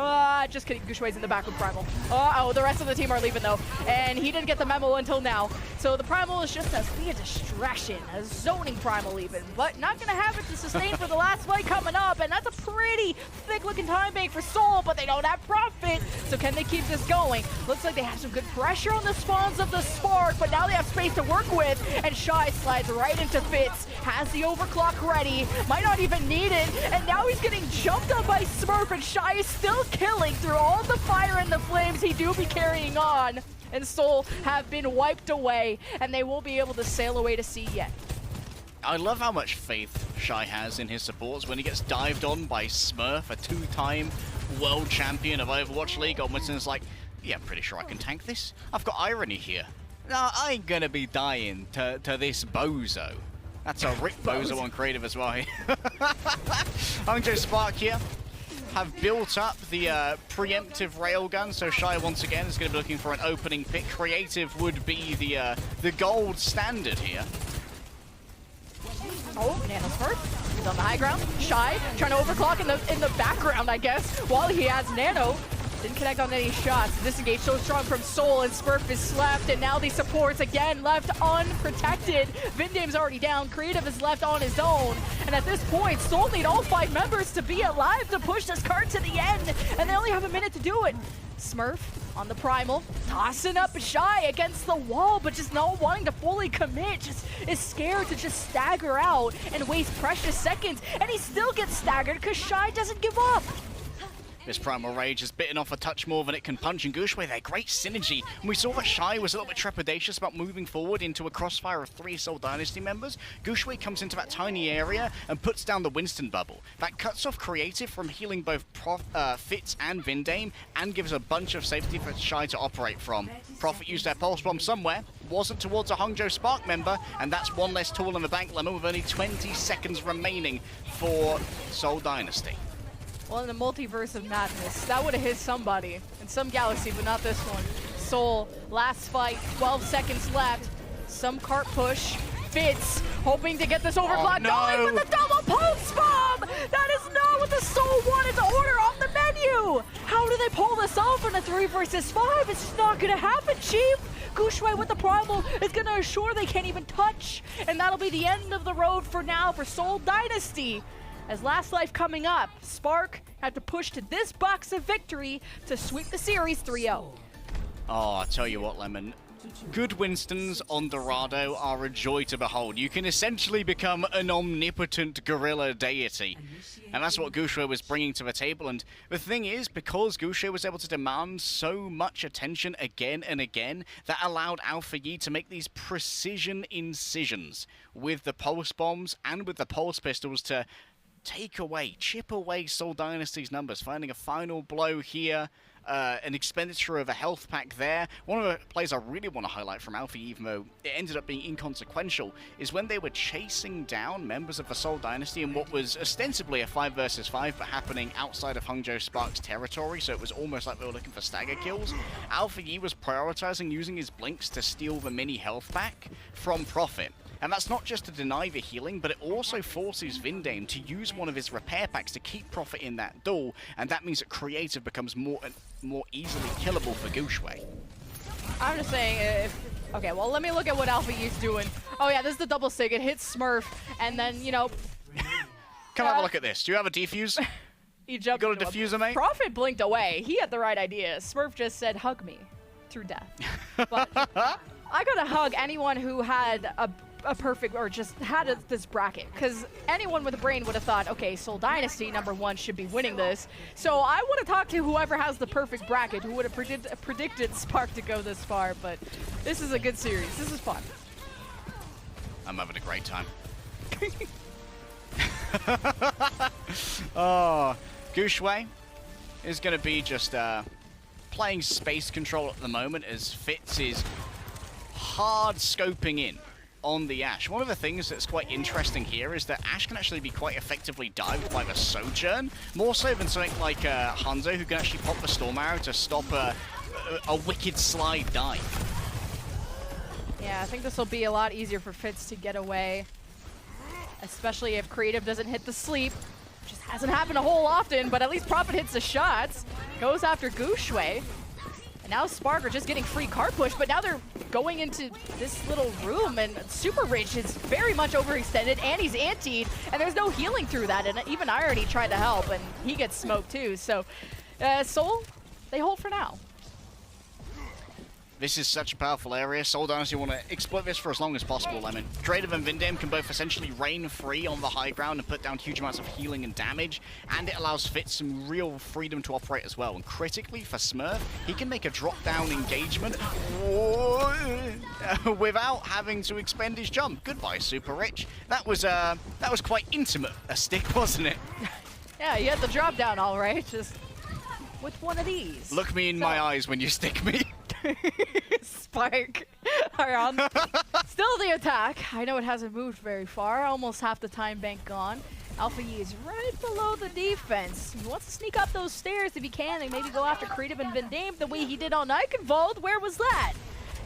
Speaker 1: Just kidding, Gushue's in the back with Primal. Oh, the rest of the team are leaving though, and he didn't get the memo until now. So the Primal is just a distraction, a zoning Primal even, but not gonna have it to sustain for the last fight coming up, and that's a pretty thick-looking time bank for Seoul, but they don't have Prophet, so can they keep this going? Looks like they have some good pressure on the spawns of the Spark, but now they have space to work with, and Shy slides right into Fitz, has the overclock ready, might not even need it, and now he's getting jumped up by Smurf, and Shy is still killing through all the fire and the flames he do be carrying on, and Seoul have been wiped away, and they won't be able to sail away to sea yet.
Speaker 2: I love how much faith Shy has in his supports when he gets dived on by Smurf, a 2-time world champion of Overwatch League. Winston's like, yeah, I'm pretty sure I can tank this. I've got Irony here. No, I ain't gonna be dying to this bozo. That's a Rick Bozo on creative as well here. Hangzhou Spark here have built up the preemptive railgun, so Shy once again is going to be looking for an opening pick. Creative would be the gold standard here.
Speaker 1: Oh, Nano's first. He's on the high ground. Shy trying to overclock in the background, I guess, while he has Nano. Didn't connect on any shots. Disengage so strong from Seoul, and Smurf is slept, and now these supports again left unprotected. Vindame's already down. Creative is left on his own, and at this point, Seoul need all 5 members to be alive to push this card to the end, and they only have a minute to do it. Smurf on the Primal, tossing up Shy against the wall, but just not wanting to fully commit, just is scared to just stagger out and waste precious seconds, and he still gets staggered because Shy doesn't give up.
Speaker 2: This Primal Rage has bitten off a touch more than it can punch, and Gushue, their great synergy. And we saw that Shy was a little bit trepidatious about moving forward into a crossfire of 3 Seoul Dynasty members. Gushue comes into that tiny area and puts down the Winston bubble. That cuts off Creative from healing both Fitz and Vindame, and gives a bunch of safety for Shy to operate from. Prophet used their Pulse Bomb somewhere, wasn't towards a Hangzhou Spark member, and that's one less tool in the bank, Lemon, with only 20 seconds remaining for Seoul Dynasty.
Speaker 1: Well, in the multiverse of madness, that would have hit somebody in some galaxy, but not this one. Seoul, last fight, 12 seconds left. Some cart push. Fitz, hoping to get this overclock going with the double pulse bomb! That is not what the Seoul wanted to order on the menu! How do they pull this off in a 3 versus 5? It's just not gonna happen, Chief! Gushue with the Primal is gonna assure they can't even touch, and that'll be the end of the road for now for Seoul Dynasty. As last life coming up, Spark had to push to this box of victory to sweep the series 3-0.
Speaker 2: Oh, I tell you what, Lemon. Good Winstons on Dorado are a joy to behold. You can essentially become an omnipotent gorilla deity. And that's what Gushue was bringing to the table. And the thing is, because Gushue was able to demand so much attention again and again, that allowed Alpha Yi to make these precision incisions with the pulse bombs and with the pulse pistols to chip away Seoul Dynasty's numbers, finding a final blow here, an expenditure of a health pack there. One of the plays I really want to highlight from Alpha, even though it ended up being inconsequential, is when they were chasing down members of the Seoul Dynasty in what was ostensibly a 5 versus 5, but happening outside of Hangzhou Spark's territory, so it was almost like they were looking for stagger kills. Alpha Yi was prioritizing using his blinks to steal the mini health pack from Prophet. And that's not just to deny the healing, but it also forces Vindame to use one of his repair packs to keep Prophet in that duel, and that means that Creative becomes more easily killable for Gushue.
Speaker 1: I'm just saying, okay, well, let me look at what Alpha Yi's doing. Oh yeah, this is the double sig. It hits Smurf, and then, you know...
Speaker 2: Come have a look at this. Do you have a defuse?
Speaker 1: He jumped.
Speaker 2: You got a diffuser, mate?
Speaker 1: Prophet blinked away. He had the right idea. Smurf just said, hug me through death. But I gotta hug anyone who had a perfect, or just had this bracket, because anyone with a brain would have thought, okay, Seoul Dynasty #1 should be winning this. So I want to talk to whoever has the perfect bracket, who would have predicted Spark to go this far, but this is a good series. This is fun.
Speaker 2: I'm having a great time. Oh, Gushue is going to be just playing space control at the moment as Fitz is hard scoping in on the Ashe. One of the things that's quite interesting here is that Ashe can actually be quite effectively dived by the Sojourn, more so than something like Hangzhou, who can actually pop the Storm Arrow to stop a wicked slide dive.
Speaker 1: Yeah, I think this will be a lot easier for Fitz to get away, especially if Creative doesn't hit the sleep. Just hasn't happened a whole often, but at least Prophet hits the shots, goes after Gushue. Now Spark are just getting free cart push, but now they're going into this little room, and Super Rich is very much overextended, and he's antied, and there's no healing through that, and even Irony tried to help, and he gets smoked too. So Seoul, they hold for now.
Speaker 2: This is such a powerful area. Seoul Dynasty want to exploit this for as long as possible, Lemon. Creative and Vindame can both essentially reign free on the high ground and put down huge amounts of healing and damage, and it allows Fitz some real freedom to operate as well. And critically for Smurf, he can make a drop-down engagement without having to expend his jump. Goodbye, Super Rich. That was quite intimate a stick, wasn't it?
Speaker 1: Yeah, you had the drop-down all right, just with one of these.
Speaker 2: Look me in my eyes when you stick me.
Speaker 1: Spark around. Still the attack. I know it hasn't moved very far. Almost half the time bank gone. Alpha Yi is right below the defense. He wants to sneak up those stairs if he can and maybe go after Creative and Vindame the way he did on Eichenwald. Where was that?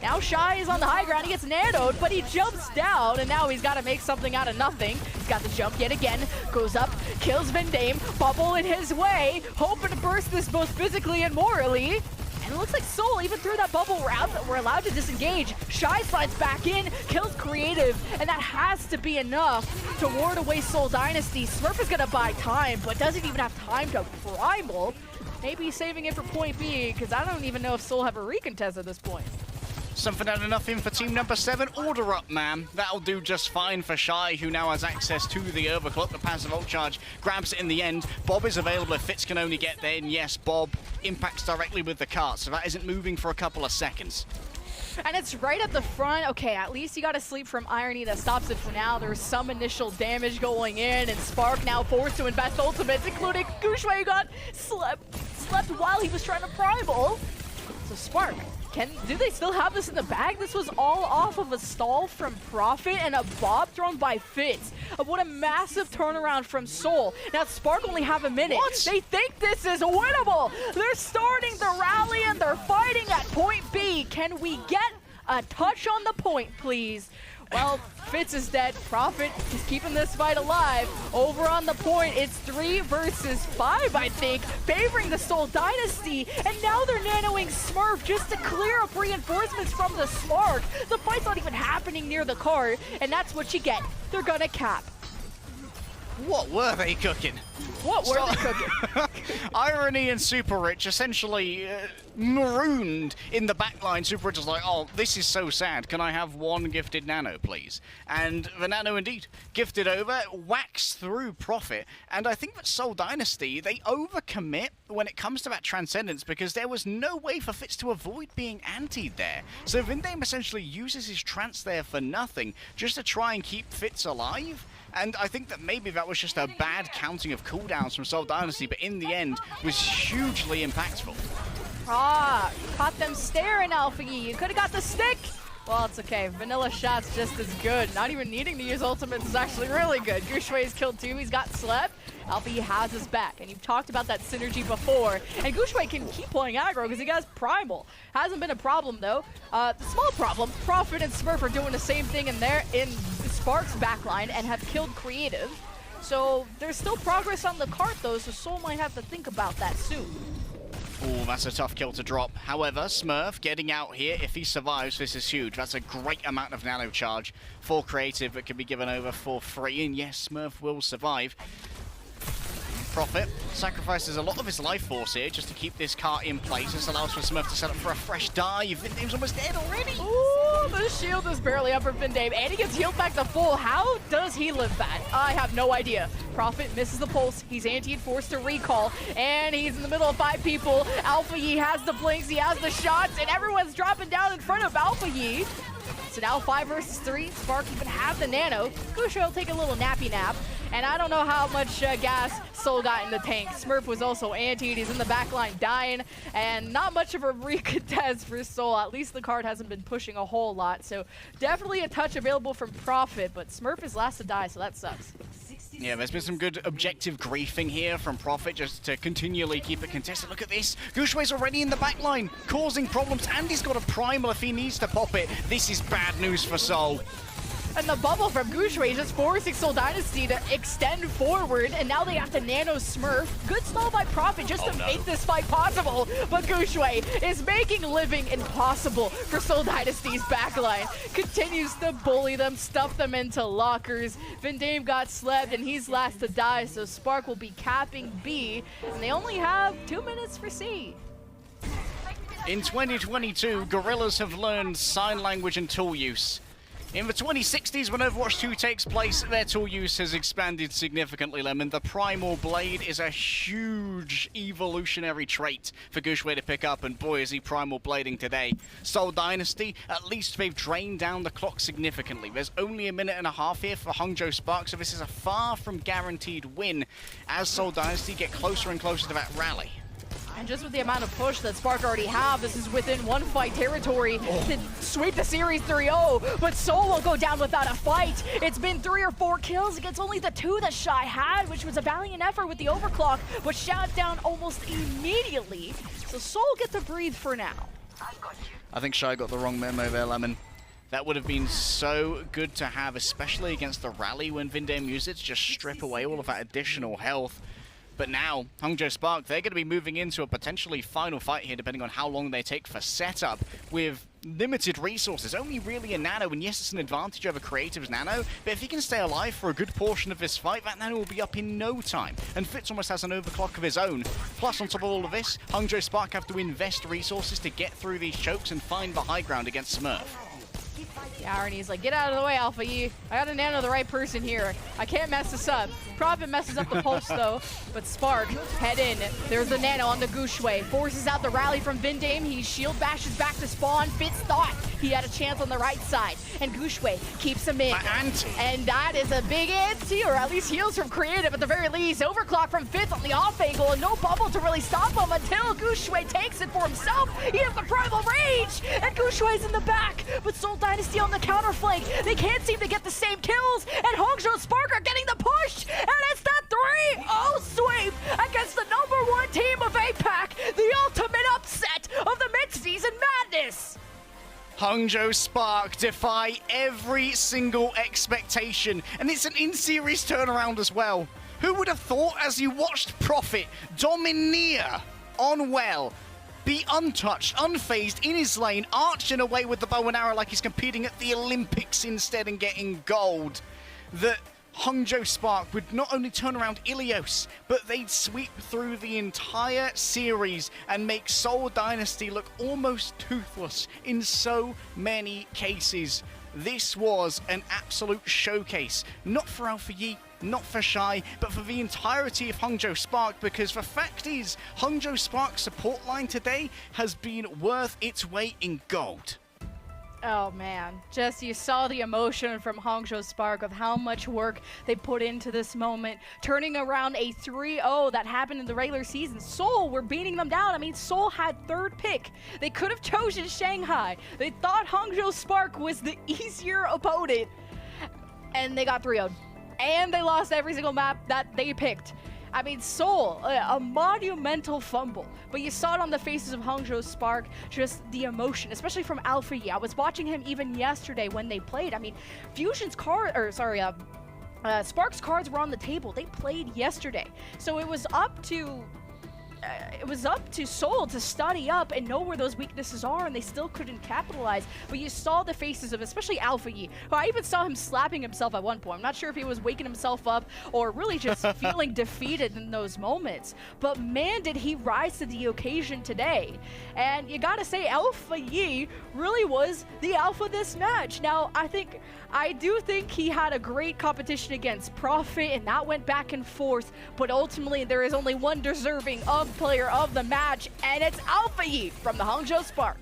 Speaker 1: Now Shy is on the high ground. He gets nanoed, but he jumps down, and now he's got to make something out of nothing. He's got the jump yet again. Goes up, kills Vindame. Bubble in his way, hoping to burst this both physically and morally. And it looks like Seoul, even through that bubble, we're allowed to disengage. Shy slides back in, kills Creative, and that has to be enough to ward away Seoul Dynasty. Smurf is going to buy time, but doesn't even have time to Primal. maybe saving it for point B, because I don't even know if Seoul have a recontest at this point.
Speaker 2: Something out of nothing for team number 7. Order up, man. That'll do just fine for Shy, who now has access to the overclock. The passive ult charge grabs it in the end. Bob is available if Fitz can only get there. And yes, Bob impacts directly with the cart, so that isn't moving for a couple of seconds.
Speaker 1: And it's right at the front. Okay, at least you got to sleep from Irony that stops it for now. There's some initial damage going in, and Spark now forced to invest ultimates, including Gushue, who got slept while he was trying to primal. So Spark, do they still have this in the bag? This was all off of a stall from Prophet and a bob thrown by Fitz. What a massive turnaround from Seoul. Now Spark only have a minute.
Speaker 2: What?
Speaker 1: They think this is winnable. They're starting the rally and they're fighting at point B. Can we get a touch on the point, please? Well, Fitz is dead. Prophet is keeping this fight alive. Over on the point, it's 3 versus 5, I think, favoring the Seoul Dynasty. And now they're nanoing Smurf just to clear up reinforcements from the Spark. The fight's not even happening near the cart, and that's what you get. They're gonna cap.
Speaker 2: What were they cooking?
Speaker 1: What were they cooking?
Speaker 2: Irony and Super Rich essentially marooned in the backline. Super Rich is like, oh, this is so sad. Can I have one gifted nano, please? And the nano indeed gifted over, whacks through Prophet. And I think that Seoul Dynasty, they overcommit when it comes to that Transcendence because there was no way for Fitz to avoid being antied there. So Vindame essentially uses his trance there for nothing just to try and keep Fitz alive. And I think that maybe that was just a bad counting of cooldowns from Seoul Dynasty, but in the end was hugely impactful.
Speaker 1: Ah, caught them staring, Alpha Yi. You could have got the stick. Well, it's okay. Vanilla shot's just as good. Not even needing to use ultimates is actually really good. Gushue's killed 2. He's got slept. Alpha Yi has his back, and you've talked about that synergy before. And Gushue can keep playing aggro because he got primal. Hasn't been a problem though. The small problem, Prophet and Smurf are doing the same thing in Spark's backline and have killed Creative. So there's still progress on the cart though, so Seoul might have to think about that soon.
Speaker 2: Oh, that's a tough kill to drop. However, Smurf getting out here, if he survives, this is huge. That's a great amount of nano charge for Creative that can be given over for free. And yes, Smurf will survive. Prophet sacrifices a lot of his life force here just to keep this cart in place. This allows for Smurf to set up for a fresh dive. Vindame's almost dead already.
Speaker 1: Ooh, the shield is barely up for Vindame, and he gets healed back to full. How does he live that? I have no idea. Prophet misses the pulse. He's anti and forced to recall, and he's in the middle of 5 people. Alpha Yi has the blinks, he has the shots, and everyone's dropping down in front of Alpha Yi. So now 5 versus 3. Spark even have the nano. Gushue will take a little nappy nap. And I don't know how much gas Seoul got in the tank. Smurf was also antied. He's in the backline dying. And not much of a recontest for Seoul. At least the card hasn't been pushing a whole lot. So definitely a touch available from Prophet. But Smurf is last to die, so that sucks.
Speaker 2: Yeah, there's been some good objective griefing here from Prophet just to continually keep it contested. Look at this. Gushue's already in the backline, causing problems. And he's got a primal if he needs to pop it. This is bad news for Seoul.
Speaker 1: And the bubble from Gushue is just forcing Seoul Dynasty to extend forward, and now they have to nano Smurf. Good stall by Prophet just to make this fight possible, but Gushue is making living impossible for Seoul Dynasty's backline. Continues to bully them, stuff them into lockers. Vindame got slept, and he's last to die, so Spark will be capping B, and they only have 2 minutes for C.
Speaker 2: In 2022, gorillas have learned sign language and tool use. In the 2060s, when Overwatch 2 takes place, their tool use has expanded significantly, Lemon. The Primal Blade is a huge evolutionary trait for Gushue to pick up, and boy, is he Primal Blading today. Seoul Dynasty, at least they've drained down the clock significantly. There's only a minute and a half here for Hangzhou Spark, so this is a far from guaranteed win as Seoul Dynasty get closer and closer to that rally.
Speaker 1: And just with the amount of push that Spark already have, this is within one fight territory to sweep the series 3-0. But Seoul will go down without a fight. It's been 3 or 4 kills against only the 2 that Shy had, which was a valiant effort with the overclock, but shot down almost immediately. So Seoul get to breathe for now.
Speaker 2: I think Shy got the wrong memo there, Lemon. That would have been so good to have, especially against the rally when Vindame used it to just strip away all of that additional health. But now, Hangzhou Spark, they're going to be moving into a potentially final fight here, depending on how long they take for setup, with limited resources, only really a Nano, and yes, it's an advantage over Creative's Nano, but if he can stay alive for a good portion of this fight, that Nano will be up in no time, and Fitz almost has an overclock of his own. Plus, on top of all of this, Hangzhou Spark have to invest resources to get through these chokes and find the high ground against Smurf.
Speaker 1: Yeah, Arnie's like, get out of the way, Alpha Yi. I gotta nano the right person here. I can't mess this up. Prophet messes up the pulse though, but Spark, head in. There's the nano on the Gushue. Forces out the rally from Vindame. He shield bashes back to spawn. Fitz thought he had a chance on the right side. And Gushue keeps him in. And that is a big anti, or at least heals from Creative at the very least. Overclock from Fitz on the off angle, and no bubble to really stop him until Gushue takes it for himself. He has the Primal Rage, and Gushue's in the back. But Seoul Dynasty on the counter flank. They can't seem to get the same kills, and Hangzhou Spark are getting the push, and it's that 3-0 sweep against the #1 team of APAC, the ultimate upset of the Midseason Madness.
Speaker 2: Hangzhou Spark defy every single expectation, and it's an in-series turnaround as well. Who would have thought as you watched Prophet domineer on well, be untouched, unfazed in his lane, arching away with the bow and arrow like he's competing at the Olympics instead and getting gold, that Hangzhou Spark would not only turn around Ilios, but they'd sweep through the entire series and make Seoul Dynasty look almost toothless in so many cases. This was an absolute showcase, not for Alpha Yi, not for Shy, but for the entirety of Hangzhou Spark, because the fact is, Hangzhou Spark's support line today has been worth its weight in gold.
Speaker 1: Oh man, just you saw the emotion from Hangzhou Spark of how much work they put into this moment, turning around a 3-0 that happened in the regular season. Seoul were beating them down. I mean, Seoul had third pick. They could have chosen Shanghai. They thought Hangzhou Spark was the easier opponent, and they got 3-0'd. And they lost every single map that they picked. I mean, Seoul, a monumental fumble. But you saw it on the faces of Hangzhou Spark, just the emotion, especially from Alpha Yi. I was watching him even yesterday when they played. I mean, Spark's cards were on the table. They played yesterday. So it was up to Seoul to study up and know where those weaknesses are, and they still couldn't capitalize. But you saw the faces of especially Alpha Yi, who I even saw him slapping himself at one point. I'm not sure if he was waking himself up or really just feeling defeated in those moments. But man, did he rise to the occasion today. And you gotta say, Alpha Yi really was the alpha this match. Now, I do think he had a great competition against Prophet, and that went back and forth. But ultimately, there is only one deserving of player of the match, and it's Alpha Yi from the Hangzhou Spark.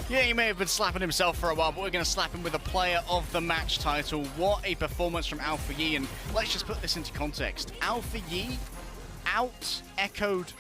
Speaker 2: Yeah, he may have been slapping himself for a while, but we're going to slap him with a player of the match title. What a performance from Alpha Yi, and let's just put this into context. Alpha Yi out-echoed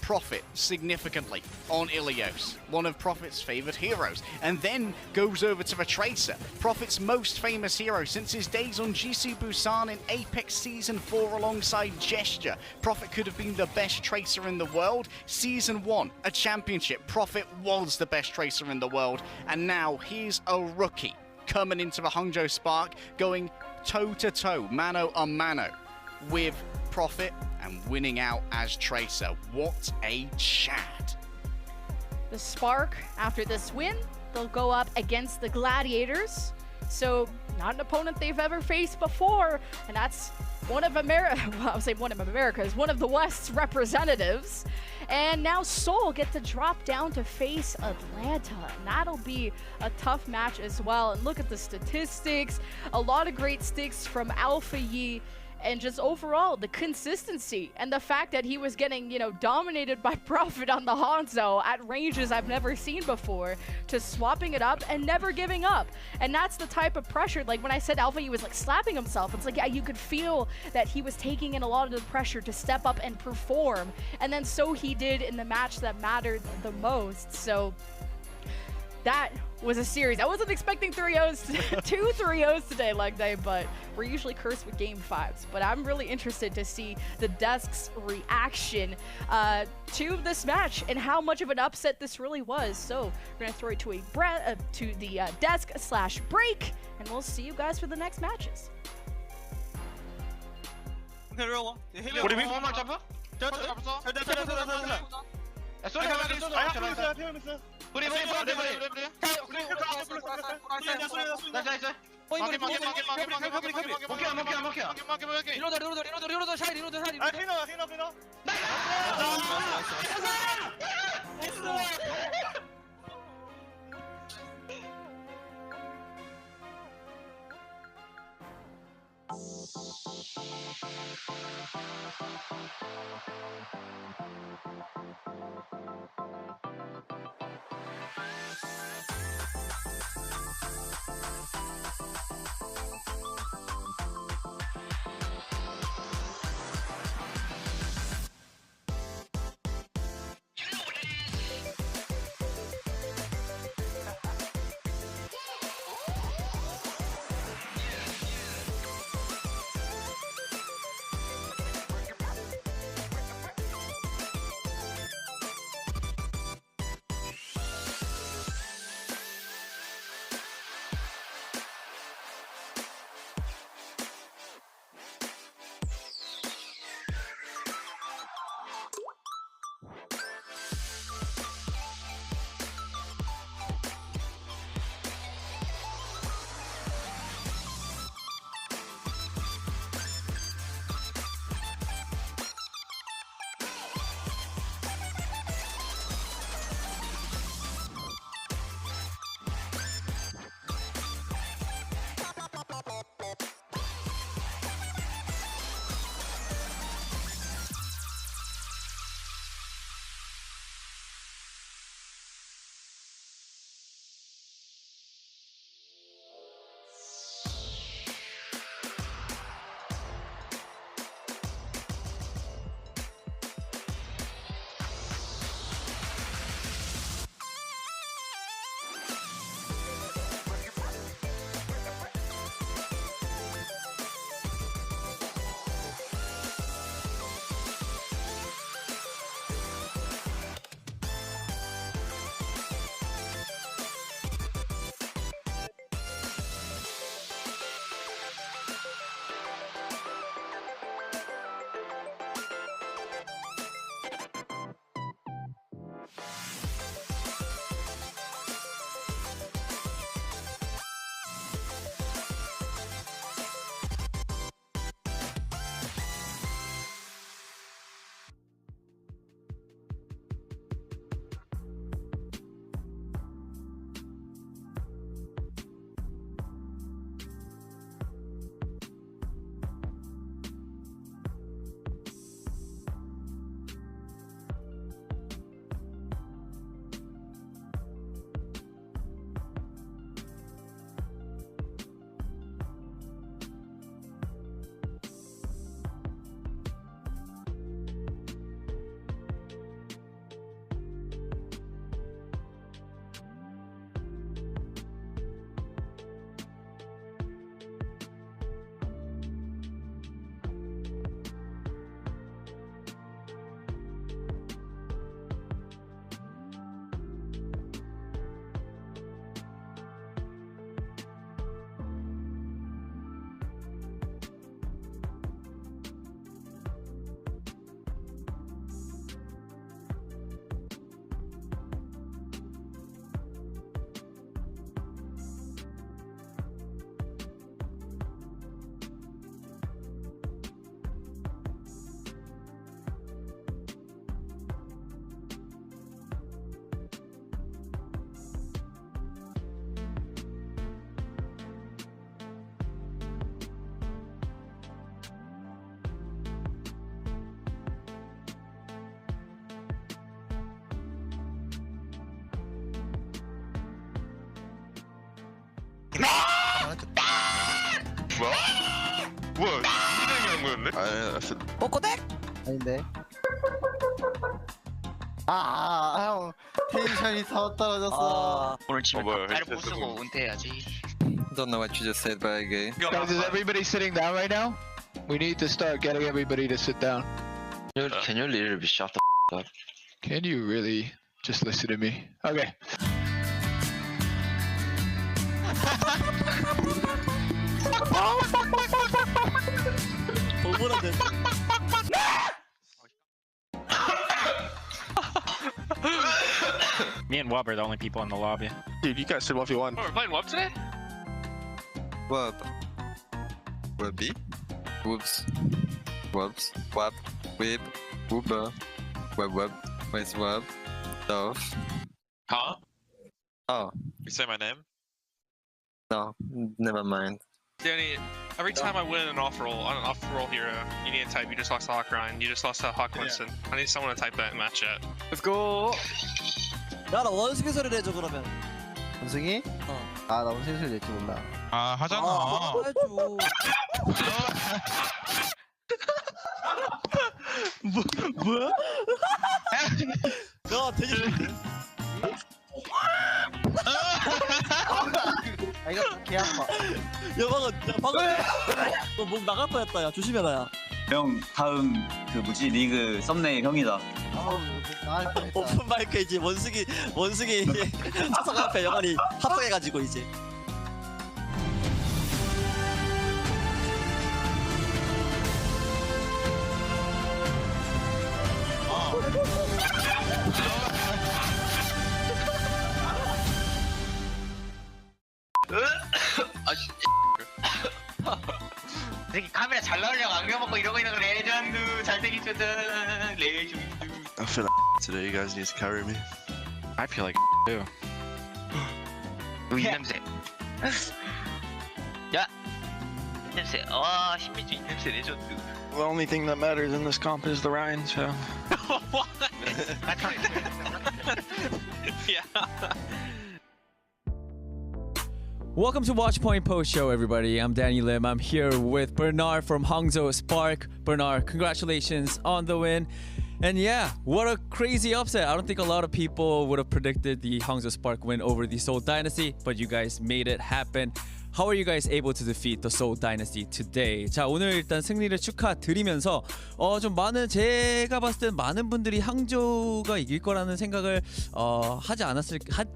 Speaker 2: Prophet significantly on Ilios, one of Prophet's favorite heroes, and then goes over to the Tracer, Prophet's most famous hero since his days on Jisoo Busan in Apex Season 4 alongside Gesture. Prophet could have been the best Tracer in the world. Season 1, a championship, Prophet was the best Tracer in the world, and now he's a rookie coming into the Hangzhou Spark, going toe-to-toe, mano-a-mano with Prophet and winning out as Tracer. What a Chad.
Speaker 1: The Spark, after this win, they'll go up against the Gladiators. So, not an opponent they've ever faced before, and that's one of America's, one of the West's representatives. And now Seoul get to drop down to face Atlanta, and that'll be a tough match as well. And look at the statistics, a lot of great sticks from Alpha Yi, and just overall the consistency and the fact that he was getting, dominated by Prophet on the Hangzhou at ranges I've never seen before, to swapping it up and never giving up. And that's the type of pressure, like when I said Alpha Yi was like slapping himself, it's like, yeah, you could feel that he was taking in a lot of the pressure to step up and perform, and then so he did in the match that mattered the most. So that was a series. I wasn't expecting 3-0s, 2 3-0s today like that, but we're usually cursed with game 5s. But I'm really interested to see the desk's reaction to this match and how much of an upset this really was. So we're gonna throw it to the desk/break, and we'll see you guys for the next matches.
Speaker 4: What do you mean? 뭐야? 이상이 한 거였네? 아,
Speaker 5: 꼬꼬댁?
Speaker 6: 아닌데. 형 텐션이 더 떨어졌어.
Speaker 7: 오늘 집에
Speaker 4: 뭐야,
Speaker 7: 잘
Speaker 4: 헬스
Speaker 7: 못 쓰고
Speaker 4: 쓰고.
Speaker 7: 은퇴해야지.
Speaker 5: Don't know what you just said, but okay.
Speaker 8: Guys, is everybody sitting down right now? We need to start getting everybody to sit down.
Speaker 7: Can you literally shut the up?
Speaker 8: Can you really just listen to me? Okay.
Speaker 6: 억울한데.
Speaker 9: Wub are the only people in the lobby.
Speaker 4: Dude, you guys said what if you won.
Speaker 7: Oh, we're playing Wub today?
Speaker 5: Wub. Wubby. Whoops. Wubs. Wub. Wib. Wooba. Web. Where's Wub? Dove.
Speaker 7: Huh?
Speaker 5: Oh,
Speaker 4: You say my name?
Speaker 5: no. Never mind.
Speaker 10: Danny, every time I win an off-roll on an off-roll hero, you need to type, you just lost to Hawk Ryan, you just lost to Hawk Winston. I need someone to type that in match chat.
Speaker 9: Let's go.
Speaker 6: 야나 원숭이 소리 내줘 그러면. 원숭이? 아 나 원숭이 소리 낼지 몰라.
Speaker 4: 아 하잖아.
Speaker 6: 해줘.
Speaker 9: 뭐야?
Speaker 6: 야 되게 좋은데? 아 이거 개 아파. 야 방금 너 몸 나갈 뻔했다. 야 조심해라 야.
Speaker 11: 형 다음 그 뭐지 리그 썸네일 형이다.
Speaker 6: 아우 나갈 뻔했다.
Speaker 12: 오픈 마이크 이제 원숭이 차상 앞에 영환이 합성해가지고 이제.
Speaker 7: 되게 카메라 잘 나오려고 안경 벗고 이러고 있는 거 레전드 잘생겼거든 레전드.
Speaker 4: I feel like today. You guys need to carry me.
Speaker 9: I feel like too.
Speaker 7: 이 냄새. 야 냄새. 와 신민주 이 냄새 레전드.
Speaker 9: The only thing that matters in this comp is the Ryan, so.
Speaker 10: Yeah.
Speaker 13: Welcome to Watchpoint Post Show, everybody. I'm Danny Lim. I'm here with Bernard from Hangzhou Spark. Bernard, congratulations on the win. And yeah, what a crazy upset. I don't think a lot of people would have predicted the Hangzhou Spark win over the Seoul Dynasty, but you guys made it happen. How are you guys able to defeat the Seoul Dynasty today? 자, 오늘 일단 승리를 축하드리면서 좀 제가 봤을 땐 많은 분들이 항저우가 이길 거라는 생각을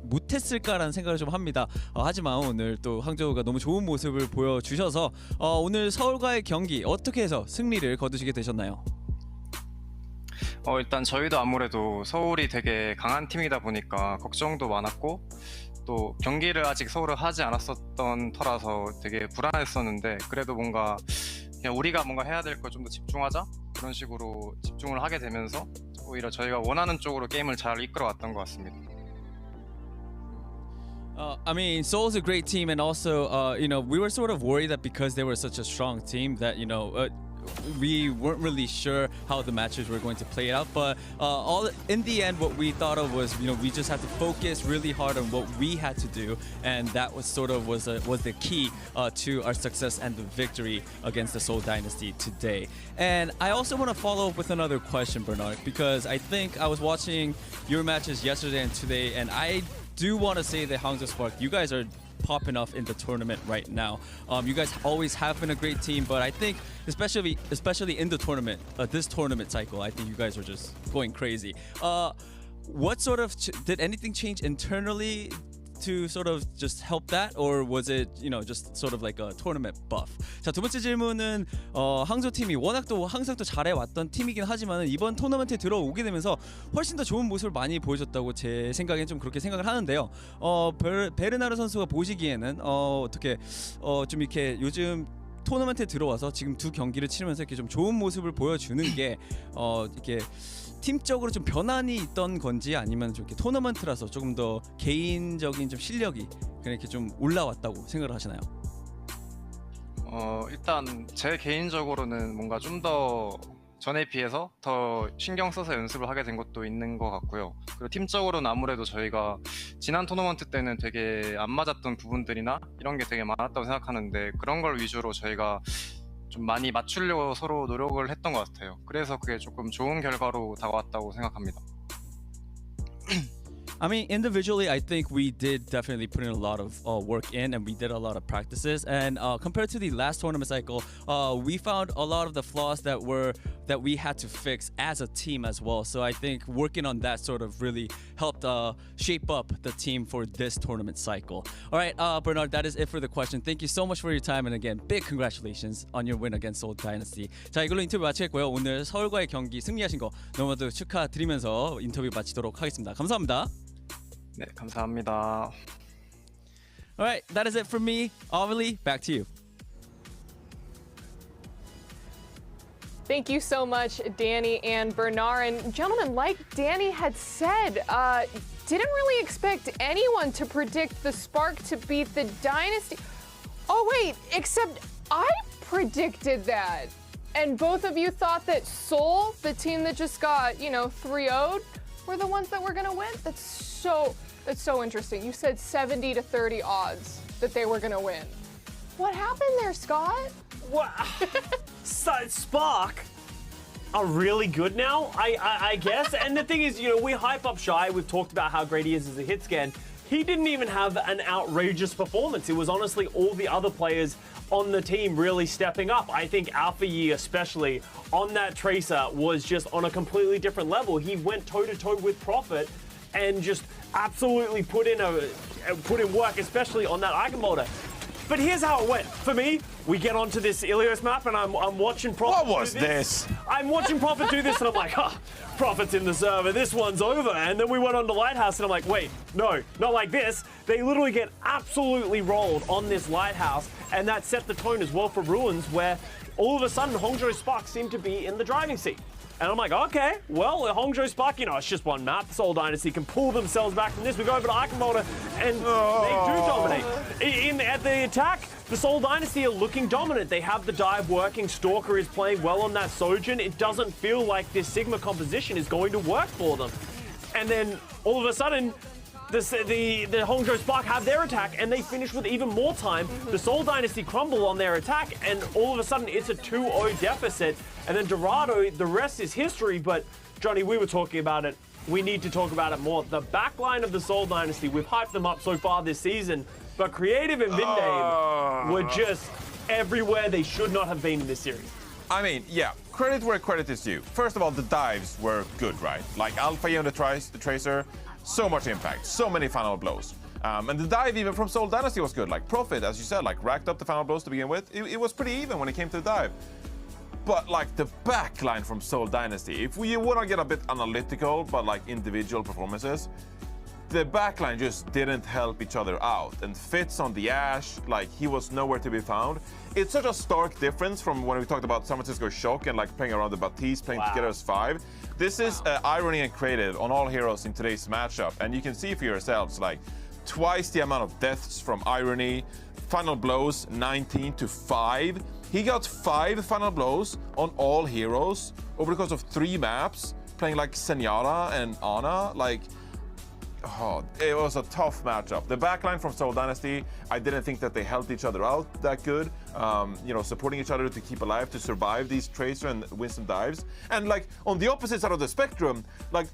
Speaker 13: 못했을까라는 생각을 좀 합니다. 하지만 오늘 또 항저우가 너무 좋은 모습을 보여주셔서 오늘 서울과의 경기 어떻게 해서 승리를 거두시게 되셨나요?
Speaker 9: 일단 저희도 아무래도 서울이 되게 강한 팀이다 보니까 걱정도 많았고 또 경기를 아직 서울을 하지 않았었던 터라서 되게 불안했었는데 그래도 뭔가 그냥 우리가 뭔가 해야 될 걸 좀 더 집중하자 그런 식으로 집중을 하게 되면서 오히려 저희가 원하는 쪽으로 게임을 잘 이끌어왔던 것 같습니다.
Speaker 13: I mean, Seoul's a great team, and also, we were sort of worried that because they were such a strong team that, we weren't really sure how the matches were going to play out. But in the end, what we thought of was, we just had to focus really hard on what we had to do, and that was the key to our success and the victory against the Seoul Dynasty today. And I also want to follow up with another question, Bernard, because I think I was watching your matches yesterday and today, and I do want to say that Hangzhou Spark, you guys are popping off in the tournament right now. You guys always have been a great team, but I think especially in the tournament, this tournament cycle, I think you guys are just going crazy. What sort of did anything change internally to sort of just help that, or was it just sort of like a tournament buff? 자, 두 번째 질문은 항저우 팀이 워낙 또 항상 또 잘해왔던 팀이긴 하지만 이번 토너먼트에 들어오게 되면서 훨씬 더 좋은 모습을 많이 보여줬다고 제 생각엔 좀 그렇게 생각을 하는데요. 베르나르 선수가 보시기에는 어떻게 좀 이렇게 요즘 토너먼트에 들어와서 지금 두 경기를 치르면서 이렇게 좀 좋은 모습을 보여주는 게 이렇게 팀적으로 좀 변환이 있던 건지 아니면 좀 이렇게 토너먼트라서 조금 더 개인적인 좀 실력이 그렇게 좀 올라왔다고 생각을 하시나요?
Speaker 9: 일단 제 개인적으로는 뭔가 좀 더 전에 비해서 더 신경 써서 연습을 하게 된 것도 있는 것 같고요. 그리고 팀적으로는 아무래도 저희가 지난 토너먼트 때는 되게 안 맞았던 부분들이나 이런 게 되게 많았다고 생각하는데 그런 걸 위주로 저희가 좀 많이 맞추려고 서로 노력을 했던 것 같아요. 그래서 그게 조금 좋은 결과로 다가왔다고 생각합니다.
Speaker 13: I mean, individually, I think we did definitely put in a lot of work in, and we did a lot of practices. And compared to the last tournament cycle, we found a lot of the flaws that we had to fix as a team as well. So I think working on that sort of really helped shape up the team for this tournament cycle. All right, Bernard, that is it for the question. Thank you so much for your time, and again, big congratulations on your win against Seoul Dynasty. 자, 이걸로 인터뷰 마치겠고요. 오늘 서울과의 경기 승리하신 거 너무나도 축하드리면서 인터뷰 마치도록 하겠습니다. 감사합니다.
Speaker 9: 네, 감사합니다.
Speaker 13: All right, that is it from me. Amelie, back to you.
Speaker 14: Thank you so much, Danny and Bernard. And gentlemen, like Danny had said, didn't really expect anyone to predict the Spark to beat the Dynasty. Oh wait, except I predicted that. And both of you thought that Seoul, the team that just got, you know, 3-0'd, were the ones that were gonna win? That's so interesting. You said 70 to 30 odds that they were gonna win. What happened there, Scott?
Speaker 15: What? Spark are really good now, I guess. And the thing is, you know, we hype up Shy. We've talked about how great he is as a hit scan. He didn't even have an outrageous performance. It was honestly all the other players on the team really stepping up. I think Alpha Yi especially on that Tracer was just on a completely different level. He went toe-to-toe with Prophet and just absolutely put in work, especially on that Icon Molder. But here's how it went. For me, we get onto this Ilios map and I'm watching Prophet
Speaker 16: What was
Speaker 15: do this. I'm watching Prophet do this and I'm like, Prophet's in the server, this one's over. And then we went on to Lighthouse and I'm like, wait, no, not like this. They literally get absolutely rolled on this Lighthouse, and that set the tone as well for Ruins, where all of a sudden Hangzhou Spark seemed to be in the driving seat. And I'm like, okay, well, Hangzhou Spark, you know, it's just one map. Seoul Dynasty can pull themselves back from this. We go over to Icon Molder, and they do dominate. At the attack, the Seoul Dynasty are looking dominant. They have the dive working. Stalker is playing well on that Sojin. It doesn't feel like this Sigma composition is going to work for them. And then all of a sudden, the Hangzhou Spark have their attack, and they finish with even more time. The Seoul Dynasty crumble on their attack, and all of a sudden, it's a 2-0 deficit. And then Dorado, the rest is history. But, Johnny, we were talking about it. We need to talk about it more. The backline of the Seoul Dynasty, we've hyped them up so far this season, but Creative and Vindame were just everywhere they should not have been in this series.
Speaker 16: I mean, yeah, credit where credit is due. First of all, the dives were good, right? Like Alpha on the Tracer, so much impact, so many final blows. And the dive even from Seoul Dynasty was good. Like Prophet, as you said, like racked up the final blows to begin with. It was pretty even when it came to the dive. But like the backline from Seoul Dynasty, if we want to get a bit analytical, but like individual performances, the backline just didn't help each other out. And Fitz on the Ash, like he was nowhere to be found. It's such a stark difference from when we talked about San Francisco Shock and like playing around the Baptiste, playing together as 5. This is Irony and Creative on all heroes in today's matchup. And you can see for yourselves, like twice the amount of deaths from Irony, final blows 19 to 5. He got 5 final blows on all heroes over the course of 3 maps, playing like Zenyatta and Ana. Like, oh, it was a tough matchup. The backline from Seoul Dynasty, I didn't think that they helped each other out that good. You know, supporting each other to keep alive, to survive these Tracer and win some dives. And like on the opposite side of the spectrum, like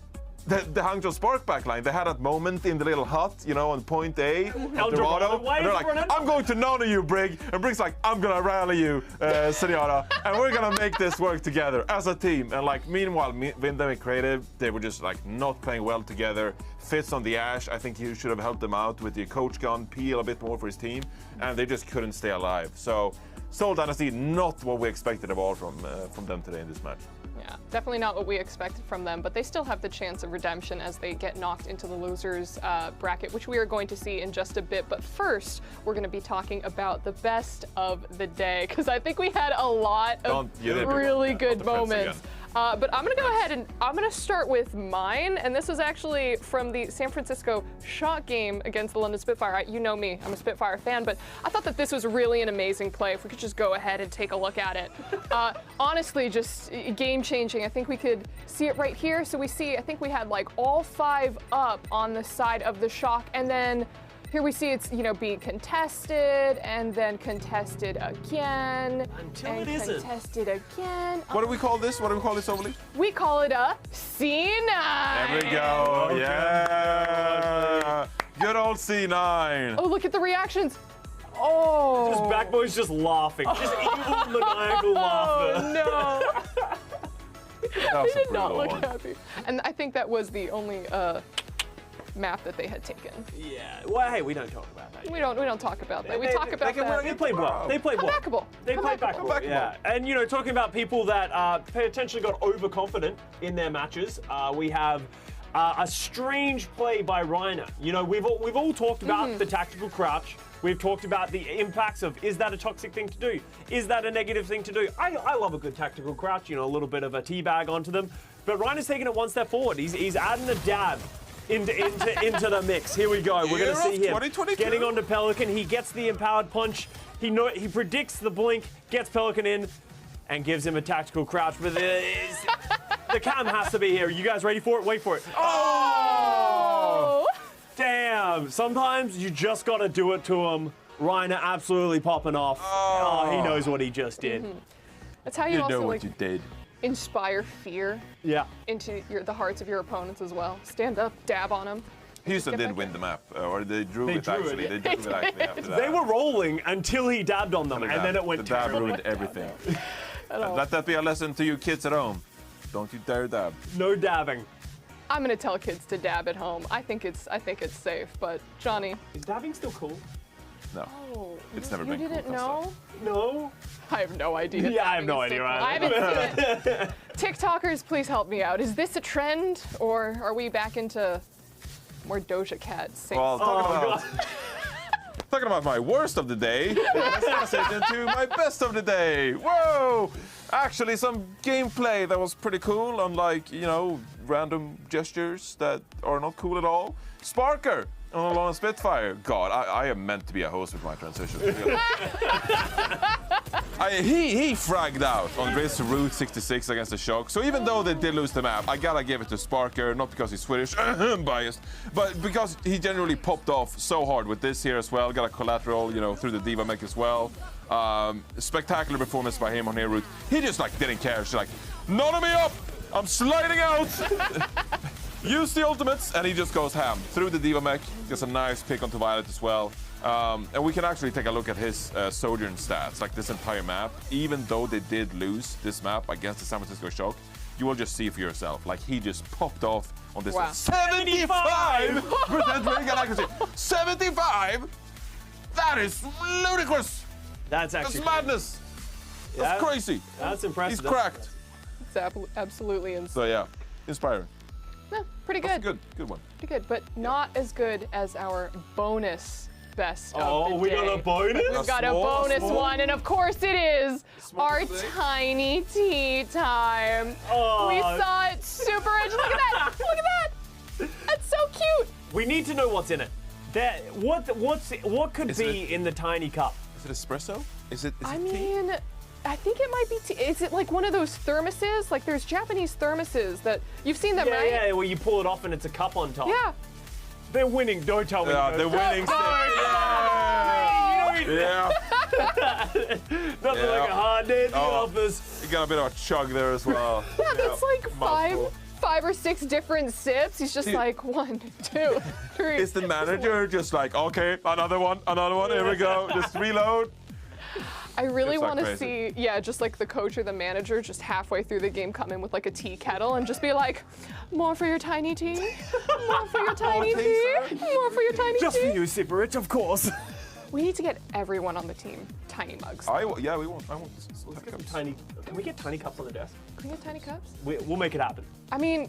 Speaker 16: the Hangzhou Spark backline, they had that moment in the little hut, you know, on point A, Dorado, and they're like, I'm going to nano you, Brig. And Brig's like, I'm gonna rally you, Zenyatta, and we're gonna make this work together as a team. And like, meanwhile, Vindam and Creative, they were just like not playing well together. Fitz on the Ash, I think he should have helped them out with the coach gun, peel a bit more for his team, and they just couldn't stay alive. So, Seoul Dynasty, not what we expected at all from them today in this match.
Speaker 14: Yeah, definitely not what we expected from them, but they still have the chance of redemption as they get knocked into the losers bracket, which we are going to see in just a bit. But first, we're going to be talking about the best of the day, because I think we had a lot of really good moments. But I'm going to go ahead and I'm going to start with mine. And this is actually from the San Francisco Shock game against the London Spitfire. You know me, I'm a Spitfire fan, but I thought that this was really an amazing play. If we could just go ahead and take a look at it. Honestly, just game changing. I think we could see it right here. So we see, I think we had like all 5 up on the side of the Shock. And then here we see it's, you know, being contested and then contested again.
Speaker 15: Until
Speaker 14: and
Speaker 15: it isn't.
Speaker 14: Contested again.
Speaker 16: What do we call this? What do we call this, Overly?
Speaker 14: We call it a C9.
Speaker 16: There we go. Okay. Yeah. Good old C9.
Speaker 14: Oh, look at the reactions. Oh.
Speaker 15: Just Backbone's just laughing. Just evil maniacal laughter.
Speaker 14: Oh, no.
Speaker 16: He
Speaker 14: did not look happy. And I think that was the only map that they had taken.
Speaker 15: Yeah. Well, hey, we don't talk about that.
Speaker 14: We don't talk about that. We talk about that.
Speaker 15: They played well. They played well.
Speaker 14: Unbackable.
Speaker 15: They played backable. Yeah. And you know, talking about people that potentially got overconfident in their matches, we have A strange play by Reiner. You know, we've all talked about the tactical crouch. We've talked about the impacts of, is that a toxic thing to do? Is that a negative thing to do? I love a good tactical crouch, you know, a little bit of a teabag onto them. But Reiner's taking it one step forward. He's adding a dab into the mix. Here we go. We're going to see him getting onto Pelican. He gets the empowered punch. He predicts the blink, gets Pelican in, and gives him a tactical crouch. But the cam has to be here. You guys ready for it? Wait for it. Oh! Damn. Sometimes you just got to do it to him. Reiner absolutely popping off. Oh, he knows what he just did.
Speaker 14: That's how you also
Speaker 16: know what you did.
Speaker 14: Inspire fear into the hearts of your opponents as well. Stand up, dab on them.
Speaker 16: Houston did win the map, or they drew it actually. They drew it actually after that.
Speaker 15: They were rolling until he dabbed on them, and then it went
Speaker 16: The dab
Speaker 15: terribly.
Speaker 16: ruined everything. Let that be a lesson to you kids at home. Don't you dare dab.
Speaker 15: No dabbing.
Speaker 14: I'm gonna tell kids to dab at home. I think it's safe, but Johnny.
Speaker 15: Is dabbing still cool?
Speaker 16: No.
Speaker 14: Oh,
Speaker 16: It's never
Speaker 14: you
Speaker 16: been
Speaker 14: didn't
Speaker 16: cool.
Speaker 14: know?
Speaker 15: No.
Speaker 14: I have no idea.
Speaker 15: Yeah, I have no
Speaker 14: Dabbing is
Speaker 15: idea.
Speaker 14: still cool. I haven't seen it. TikTokers, please help me out. Is this a trend, or are we back into more Doja Cat sings?
Speaker 16: Well, talking about my worst of the day, let's transition to my best of the day. Whoa! Actually, some gameplay that was pretty cool, unlike, you know, random gestures that are not cool at all. Sparker on a Spitfire. God, I am meant to be a host with my transition. He fragged out on Race to Route 66 against the Shock. So even though they did lose the map, I gotta give it to Sparker, not because he's Swedish, biased, but because he generally popped off so hard with this here as well. Got a collateral, you know, through the Diva mech as well. Spectacular performance by him on here route. He just like didn't care. She's like, none of me up! I'm sliding out! Use the ultimates, and he just goes ham through the Diva mech. Gets a nice pick onto Violet as well. And we can actually take a look at his Sojourn stats, like this entire map. Even though they did lose this map against the San Francisco Shock, you will just see for yourself. Like, he just popped off on this one. 75% rating accuracy. 75? That is ludicrous.
Speaker 15: That's actually
Speaker 16: madness. That's crazy.
Speaker 15: That's impressive.
Speaker 16: He's cracked.
Speaker 14: It's absolutely insane.
Speaker 16: So yeah, inspiring.
Speaker 14: No, pretty good.
Speaker 16: Good one.
Speaker 14: Pretty good, but not as good as our bonus best of the day.
Speaker 15: We got a bonus?
Speaker 14: We've got a bonus one, and of course it is our tiny tea time. We saw it super rich. Look at that! Look at that! That's so cute.
Speaker 15: We need to know what's in it. What could be in the tiny cup?
Speaker 16: Is it espresso? Is it
Speaker 14: I mean, I think it might be tea. Is it like one of those thermoses? Like there's Japanese thermoses that you've seen them, right?
Speaker 15: Yeah, where you pull it off and it's a cup on top.
Speaker 14: Yeah.
Speaker 15: They're winning. Don't tell me.
Speaker 16: They're winning. Yeah.
Speaker 15: Nothing like a hard day at the office.
Speaker 16: You got a bit of a chug there as well.
Speaker 14: Yeah, that's like five or six different sips. He's just like 1, 2, 3.
Speaker 16: Is the manager just like, okay, another one, here we go, just reload?
Speaker 14: I really
Speaker 16: It's not
Speaker 14: want to
Speaker 16: crazy.
Speaker 14: see, just like the coach or the manager just halfway through the game come in with like a tea kettle and just be like, more for your tiny tea? More for your tiny tea? More for your tiny tea?
Speaker 15: Just for you, Super Rich, of course.
Speaker 14: We need to get everyone on the team tiny mugs.
Speaker 16: We want.
Speaker 15: Let's get tiny. Can we get tiny cups on the desk?
Speaker 14: Can we get tiny cups?
Speaker 15: We'll make it happen.
Speaker 14: I mean,